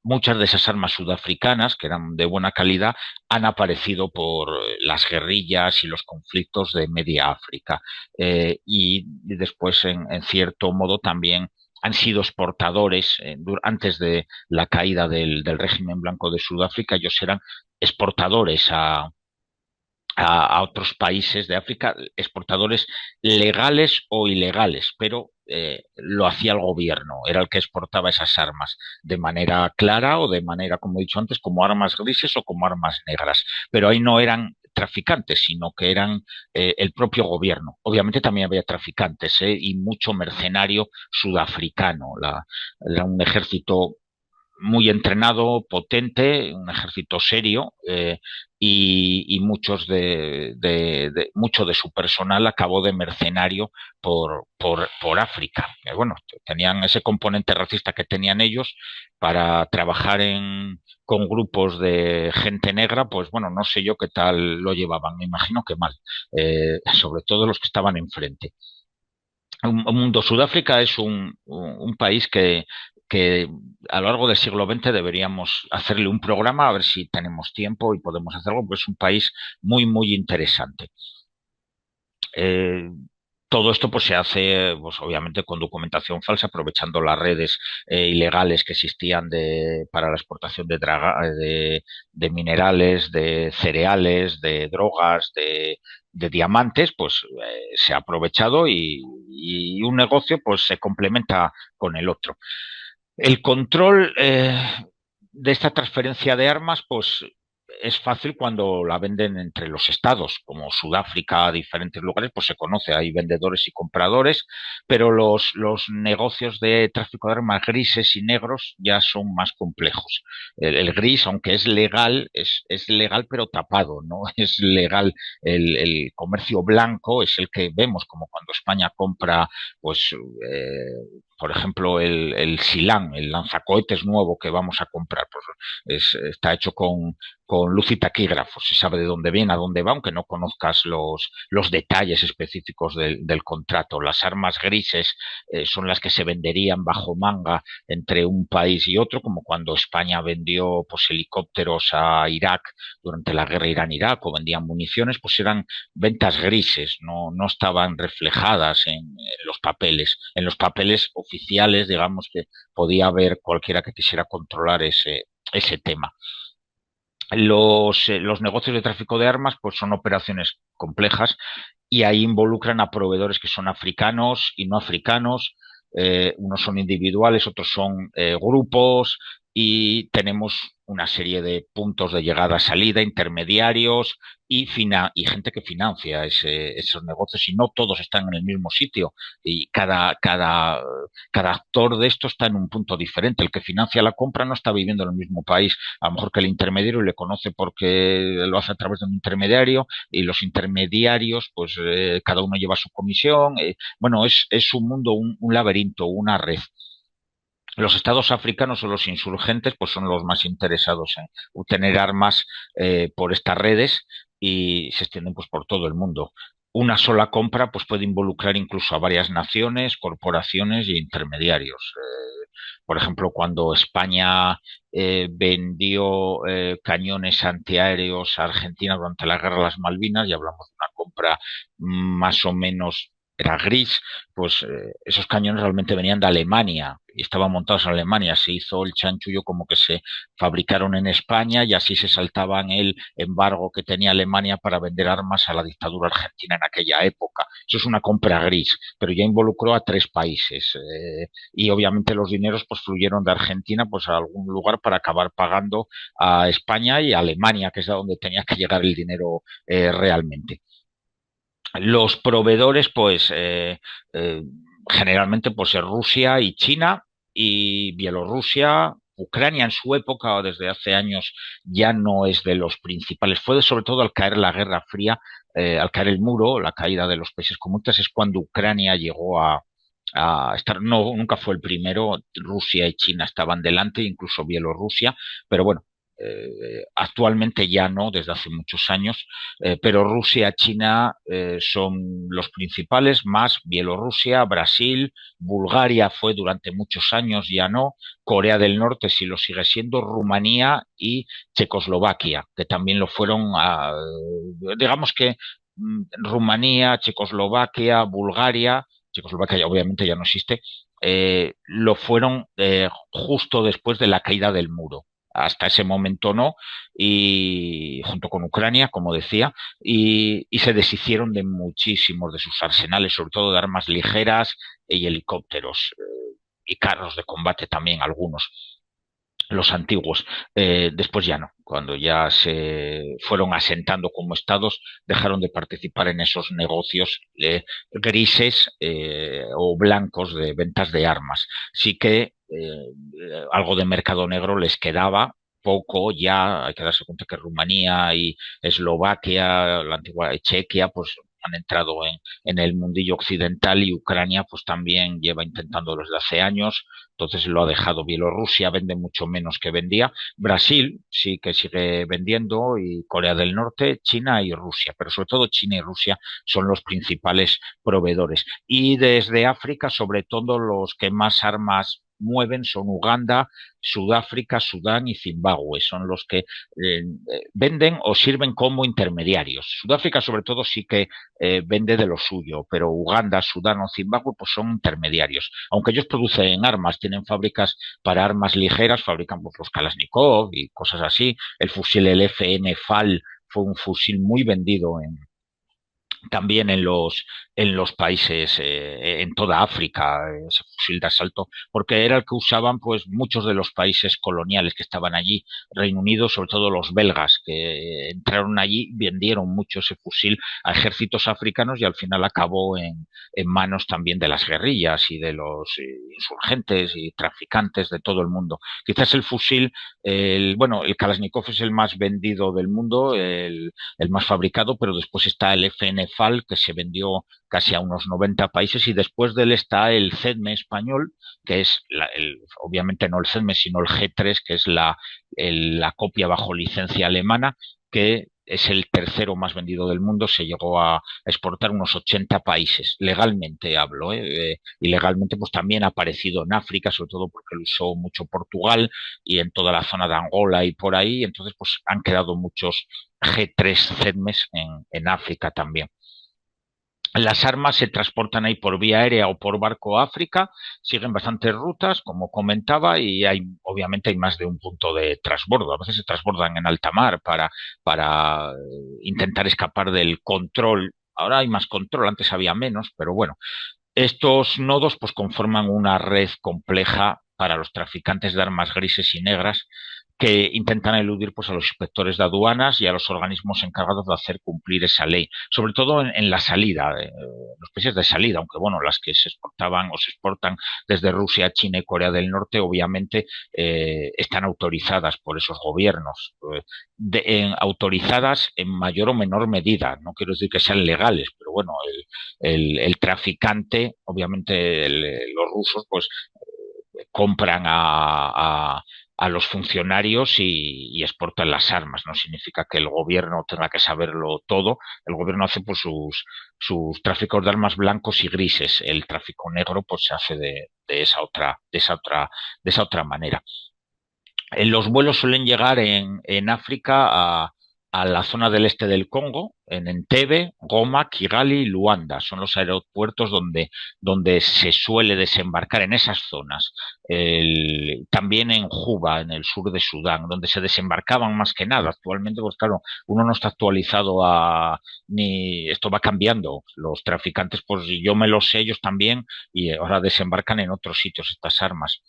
muchas de esas armas sudafricanas, que eran de buena calidad, han aparecido por las guerrillas y los conflictos de media África. Y después, en cierto modo, también han sido exportadores, antes de la caída del régimen blanco de Sudáfrica, ellos eran exportadores a otros países de África, exportadores legales o ilegales, pero lo hacía el gobierno, era el que exportaba esas armas de manera clara o de manera, como he dicho antes, como armas grises o como armas negras, pero ahí no eran traficantes, sino que eran el propio gobierno. Obviamente también había traficantes y mucho mercenario sudafricano, era un ejército muy entrenado, potente, un ejército serio, y muchos mucho de su personal acabó de mercenario por África. Bueno, tenían ese componente racista que tenían ellos para trabajar con grupos de gente negra, pues bueno, no sé yo qué tal lo llevaban, me imagino que mal, sobre todo los que estaban enfrente. Un mundo. Sudáfrica es un país que a lo largo del siglo XX deberíamos hacerle un programa a ver si tenemos tiempo y podemos hacerlo, pues es un país muy, muy interesante. Eh, Todo esto pues se hace pues obviamente con documentación falsa, aprovechando las redes ilegales que existían para la exportación de minerales, de cereales, de drogas, de diamantes, pues se ha aprovechado y un negocio pues se complementa con el otro. El control de esta transferencia de armas, pues es fácil cuando la venden entre los estados, como Sudáfrica, a diferentes lugares, pues se conoce, hay vendedores y compradores, pero los negocios de tráfico de armas grises y negros ya son más complejos. El gris, aunque es legal pero tapado, no es legal. El comercio blanco es el que vemos, como cuando España compra, pues, por ejemplo, el Silán, el lanzacohetes nuevo que vamos a comprar, pues está hecho con luz y taquígrafo, se sabe de dónde viene, a dónde va, aunque no conozcas los detalles específicos del contrato. Las armas grises son las que se venderían bajo manga entre un país y otro, como cuando España vendió pues, helicópteros a Irak durante la guerra Irán-Irak o vendían municiones, pues eran ventas grises, no estaban reflejadas en los papeles. En los papeles oficiales, digamos que podía haber cualquiera que quisiera controlar ese tema. Los negocios de tráfico de armas pues son operaciones complejas y ahí involucran a proveedores que son africanos y no africanos, unos son individuales, otros son grupos y tenemos una serie de puntos de llegada-salida, intermediarios y gente que financia esos negocios y no todos están en el mismo sitio y cada actor de esto está en un punto diferente. El que financia la compra no está viviendo en el mismo país, a lo mejor que el intermediario le conoce porque lo hace a través de un intermediario y los intermediarios, pues cada uno lleva su comisión. Bueno, es un mundo, un laberinto, una red. Los estados africanos o los insurgentes pues son los más interesados en obtener armas por estas redes y se extienden pues por todo el mundo. Una sola compra pues puede involucrar incluso a varias naciones, corporaciones y intermediarios. Por ejemplo, cuando España vendió cañones antiaéreos a Argentina durante la Guerra de las Malvinas, y hablamos de una compra más o menos era gris, pues esos cañones realmente venían de Alemania y estaban montados en Alemania. Se hizo el chanchullo como que se fabricaron en España y así se saltaban el embargo que tenía Alemania para vender armas a la dictadura argentina en aquella época. Eso es una compra gris, pero ya involucró a 3 países y obviamente los dineros pues fluyeron de Argentina pues a algún lugar para acabar pagando a España y a Alemania, que es a donde tenía que llegar el dinero realmente. Los proveedores, pues, generalmente, pues, es Rusia y China y Bielorrusia. Ucrania en su época o desde hace años ya no es de los principales. Fue sobre todo al caer la Guerra Fría, al caer el muro, la caída de los países comunistas, es cuando Ucrania llegó a estar, no, nunca fue el primero, Rusia y China estaban delante, incluso Bielorrusia, pero bueno, actualmente ya no, desde hace muchos años, pero Rusia, China son los principales, más Bielorrusia, Brasil, Bulgaria fue durante muchos años, ya no, Corea del Norte sí lo sigue siendo, Rumanía y Checoslovaquia, que también lo fueron, digamos que Rumanía, Checoslovaquia, Bulgaria, Checoslovaquia ya, obviamente ya no existe, lo fueron justo después de la caída del muro. hasta ese momento no, y junto con Ucrania, como decía, y se deshicieron de muchísimos de sus arsenales, sobre todo de armas ligeras y helicópteros, y carros de combate también algunos, los antiguos. Después ya no. Cuando ya se fueron asentando como estados, dejaron de participar en esos negocios grises o blancos de ventas de armas. Sí que algo de mercado negro les quedaba. Poco ya, hay que darse cuenta que Rumanía y Eslovaquia, la antigua Chequia, pues han entrado en el mundillo occidental, y Ucrania pues también lleva intentándolo desde hace años. Entonces lo ha dejado. Bielorrusia vende mucho menos que vendía. Brasil sí que sigue vendiendo, y Corea del Norte, China y Rusia, pero sobre todo China y Rusia son los principales proveedores. Y desde África, sobre todo, los que más armas mueven son Uganda, Sudáfrica, Sudán y Zimbabue. Son los que venden o sirven como intermediarios. Sudáfrica, sobre todo, sí que vende de lo suyo, pero Uganda, Sudán o Zimbabue pues son intermediarios. Aunque ellos producen armas, tienen fábricas para armas ligeras, fabrican pues, los Kalashnikov y cosas así. El fusil, el FN FAL, fue un fusil muy vendido también en los países, en toda África, ese fusil de asalto, porque era el que usaban pues muchos de los países coloniales que estaban allí, Reino Unido, sobre todo los belgas, que entraron allí, vendieron mucho ese fusil a ejércitos africanos, y al final acabó en manos también de las guerrillas y de los insurgentes y traficantes de todo el mundo. Quizás el fusil, bueno, el Kalashnikov es el más vendido del mundo, el más fabricado, pero después está el FN FAL, que se vendió casi a unos 90 países, y después de él está el CEDME español, que es obviamente no el CEDME, sino el G3, que es la copia bajo licencia alemana, que es el tercero más vendido del mundo. Se llegó a exportar unos 80 países, legalmente hablo, ilegalmente pues también ha aparecido en África, sobre todo porque lo usó mucho Portugal y en toda la zona de Angola y por ahí. Entonces pues han quedado muchos G3 CEDMES en África también. Las armas se transportan ahí por vía aérea o por barco a África, siguen bastantes rutas, como comentaba, y obviamente hay más de un punto de transbordo. A veces se transbordan en alta mar para intentar escapar del control. Ahora hay más control, antes había menos, pero bueno, estos nodos pues conforman una red compleja para los traficantes de armas grises y negras, que intentan eludir pues a los inspectores de aduanas y a los organismos encargados de hacer cumplir esa ley, sobre todo en la salida, los países de salida, aunque bueno, las que se exportaban o se exportan desde Rusia, China y Corea del Norte, obviamente están autorizadas por esos gobiernos, autorizadas en mayor o menor medida. No quiero decir que sean legales, pero bueno, el traficante, obviamente los rusos, pues compran a los funcionarios y exportan las armas. No significa que el gobierno tenga que saberlo todo. El gobierno hace pues sus tráficos de armas blancos y grises. El tráfico negro pues se hace de esa otra manera. Los vuelos suelen llegar en África a la zona del este del Congo, en Entebbe, Goma, Kigali y Luanda. Son los aeropuertos donde se suele desembarcar en esas zonas. También en Juba, en el sur de Sudán, donde se desembarcaban más que nada. Actualmente, pues claro, uno no está actualizado ni esto va cambiando. Los traficantes, pues yo me lo sé, ellos también, y ahora desembarcan en otros sitios estas armas.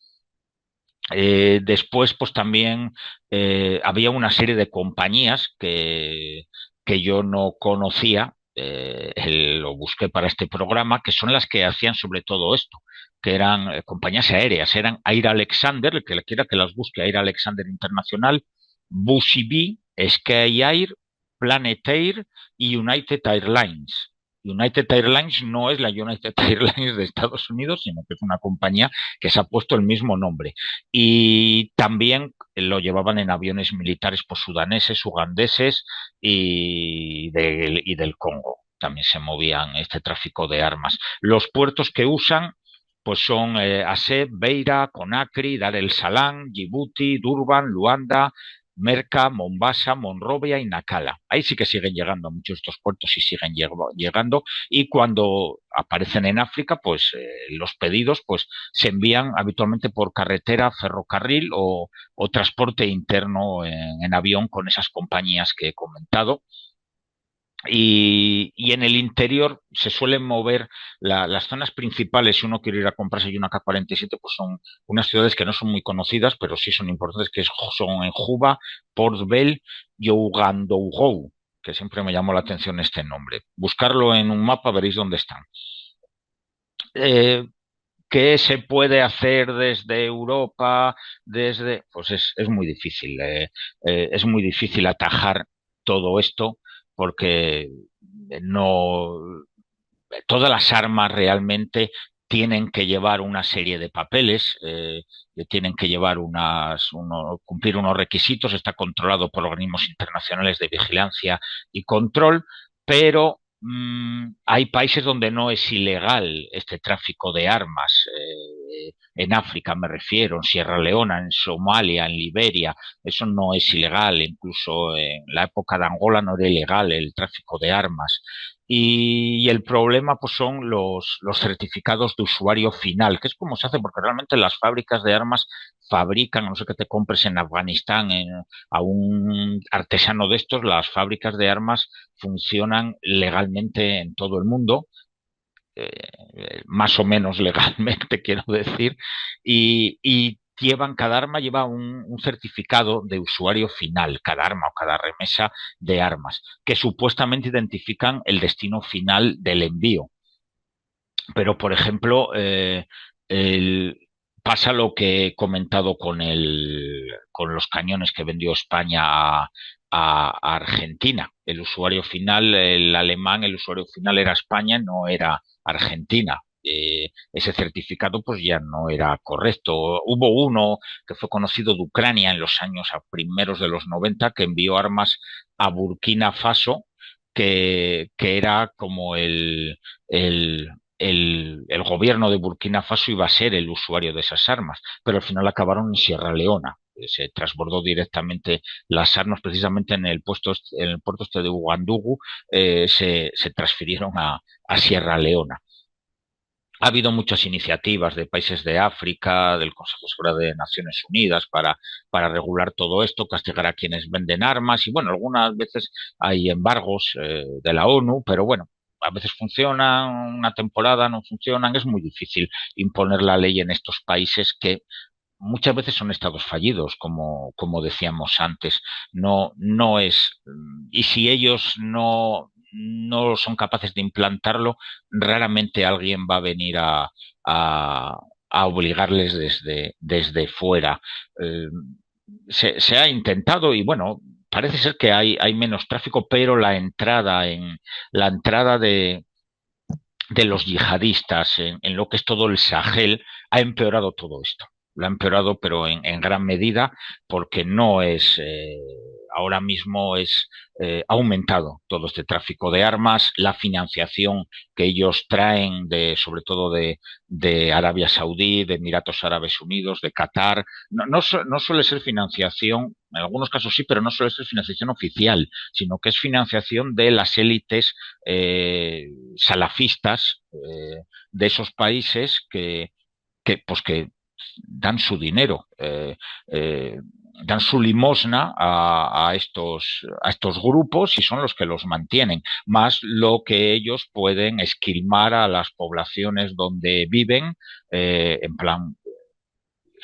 Después, pues también había una serie de compañías que yo no conocía, lo busqué para este programa, que son las que hacían sobre todo esto, que eran compañías aéreas, eran Air Alexander, el que le quiera que las busque, Air Alexander Internacional, Busy Bee, Sky Air, Planet Air y United Airlines. United Airlines no es la United Airlines de Estados Unidos, sino que es una compañía que se ha puesto el mismo nombre. Y también lo llevaban en aviones militares por sudaneses, ugandeses y del Congo. También se movían este tráfico de armas. Los puertos que usan pues son Aseb, Beira, Conakry, Dar el Salaam, Djibouti, Durban, Luanda, Merca, Mombasa, Monrovia y Nacala. Ahí sí que siguen llegando, muchos de estos puertos sí siguen llegando, y cuando aparecen en África, pues los pedidos pues se envían habitualmente por carretera, ferrocarril o transporte interno en avión con esas compañías que he comentado. Y en el interior se suelen mover las zonas principales. Si uno quiere ir a comprarse una K-47, pues son unas ciudades que no son muy conocidas, pero sí son importantes, que son en Juba, Port Bell y Ouagadougou, que siempre me llamó la atención este nombre. Buscarlo en un mapa, veréis dónde están. Eh, ¿Qué se puede hacer desde Europa? Pues es muy difícil. Es muy difícil atajar todo esto porque no todas las armas realmente tienen que llevar una serie de papeles, tienen que llevar cumplir unos requisitos, está controlado por organismos internacionales de vigilancia y control, pero hay países donde no es ilegal este tráfico de armas. En África me refiero, en Sierra Leona, en Somalia, en Liberia, eso no es ilegal. Incluso en la época de Angola no era ilegal el tráfico de armas. Y el problema pues son los certificados de usuario final, que es como se hace, porque realmente las fábricas de armas fabrican, a no ser que te compres en Afganistán a un artesano de estos, las fábricas de armas funcionan legalmente en todo el mundo, más o menos legalmente, quiero decir, y cada arma lleva un certificado de usuario final, cada arma o cada remesa de armas, que supuestamente identifican el destino final del envío. Pero, por ejemplo, pasa lo que he comentado con los cañones que vendió España a Argentina. El usuario final, el alemán, el usuario final era España, no era Argentina. Ese certificado pues ya no era correcto. Hubo uno que fue conocido de Ucrania en los años a primeros de los 90 que envió armas a Burkina Faso, que era como el gobierno de Burkina Faso iba a ser el usuario de esas armas, pero al final acabaron en Sierra Leona. Se transbordó directamente las armas, precisamente en el puerto este de Ouagadougou, se transfirieron a Sierra Leona. Ha habido muchas iniciativas de países de África, del Consejo de Seguridad de Naciones Unidas para regular todo esto, castigar a quienes venden armas y bueno, algunas veces hay embargos de la ONU, pero bueno, a veces funcionan, una temporada no funcionan, es muy difícil imponer la ley en estos países que muchas veces son estados fallidos, como decíamos antes. No es, y si ellos no son capaces de implantarlo, raramente alguien va a venir a obligarles desde fuera. Eh, se ha intentado y bueno, parece ser que hay menos tráfico, pero la entrada de los yihadistas en lo que es todo el Sahel ha empeorado todo esto. Lo ha empeorado, pero en gran medida, porque no es, ahora mismo ha aumentado todo este tráfico de armas, la financiación que ellos traen, sobre todo de Arabia Saudí, de Emiratos Árabes Unidos, de Qatar. No suele ser financiación, en algunos casos sí, pero no suele ser financiación oficial, sino que es financiación de las élites salafistas de esos países pues que dan su dinero, dan su limosna a estos grupos y son los que los mantienen, más lo que ellos pueden esquilmar a las poblaciones donde viven, en plan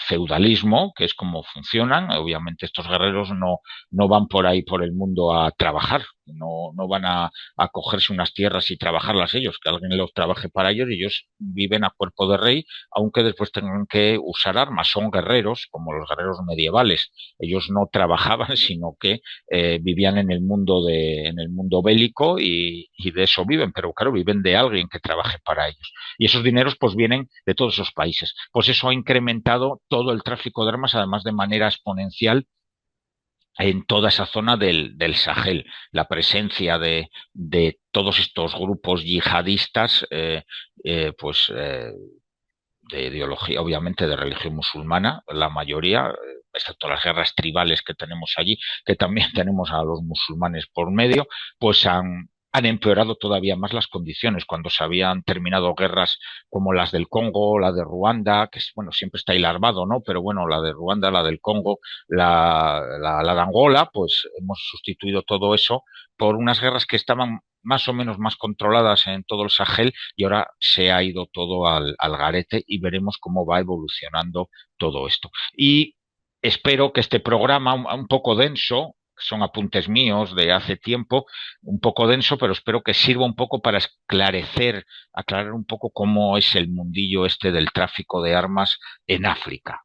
feudalismo, que es como funcionan. Obviamente estos guerreros no van por ahí por el mundo a trabajar, no van a cogerse unas tierras y trabajarlas ellos, que alguien los trabaje para ellos y ellos viven a cuerpo de rey, aunque después tengan que usar armas. Son guerreros, como los guerreros medievales. Ellos no trabajaban, sino que vivían en el mundo bélico y de eso viven, pero claro, viven de alguien que trabaje para ellos. Y esos dineros pues vienen de todos esos países. Pues eso ha incrementado todo el tráfico de armas, además de manera exponencial en toda esa zona del Sahel. La presencia de todos estos grupos yihadistas, pues de ideología, obviamente de religión musulmana, la mayoría, excepto las guerras tribales que tenemos allí, que también tenemos a los musulmanes por medio, pues han empeorado todavía más las condiciones. Cuando se habían terminado guerras como las del Congo, la de Ruanda, que bueno, siempre está hilarvado, ¿no? Pero bueno, la de Ruanda, la del Congo, la de Angola, pues hemos sustituido todo eso por unas guerras que estaban más o menos más controladas en todo el Sahel y ahora se ha ido todo al garete y veremos cómo va evolucionando todo esto. Y espero que este programa, un poco denso, son apuntes míos de hace tiempo, un poco denso, pero espero que sirva un poco para aclarar un poco cómo es el mundillo este del tráfico de armas en África.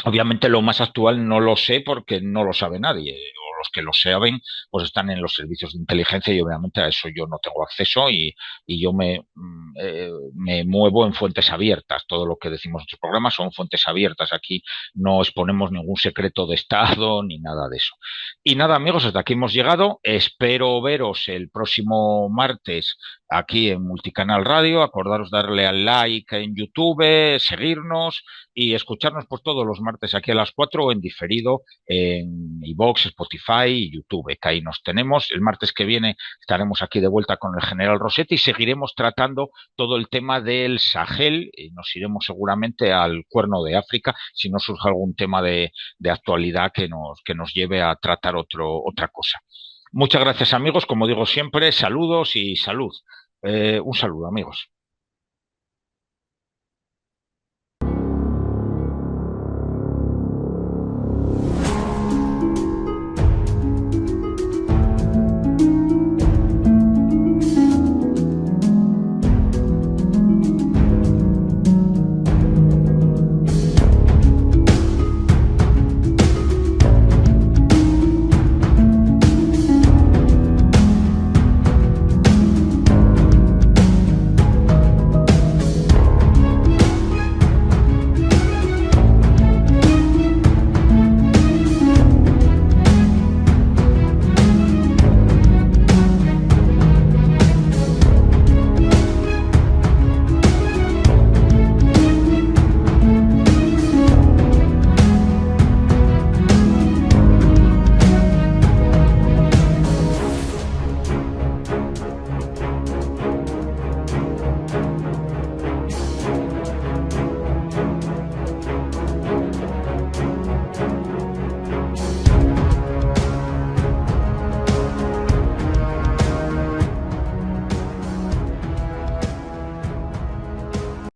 Obviamente lo más actual no lo sé porque no lo sabe nadie, o los que lo saben pues están en los servicios de inteligencia y obviamente a eso yo no tengo acceso y yo me muevo en fuentes abiertas. Todo lo que decimos en nuestros programas son fuentes abiertas. Aquí no exponemos ningún secreto de Estado ni nada de eso. Y nada, amigos, hasta aquí hemos llegado. Espero veros el próximo martes aquí en Multicanal Radio. Acordaros darle al like en YouTube, seguirnos y escucharnos pues todos los martes aquí a las 4 o en diferido en iVoox, Spotify y YouTube, que ahí nos tenemos. El martes que viene estaremos aquí de vuelta con el general Rossetti y seguiremos tratando todo el tema del Sahel y nos iremos seguramente al Cuerno de África si no surge algún tema de actualidad que nos lleve a tratar otra cosa. Muchas gracias, amigos. Como digo siempre, saludos y salud. Un saludo, amigos.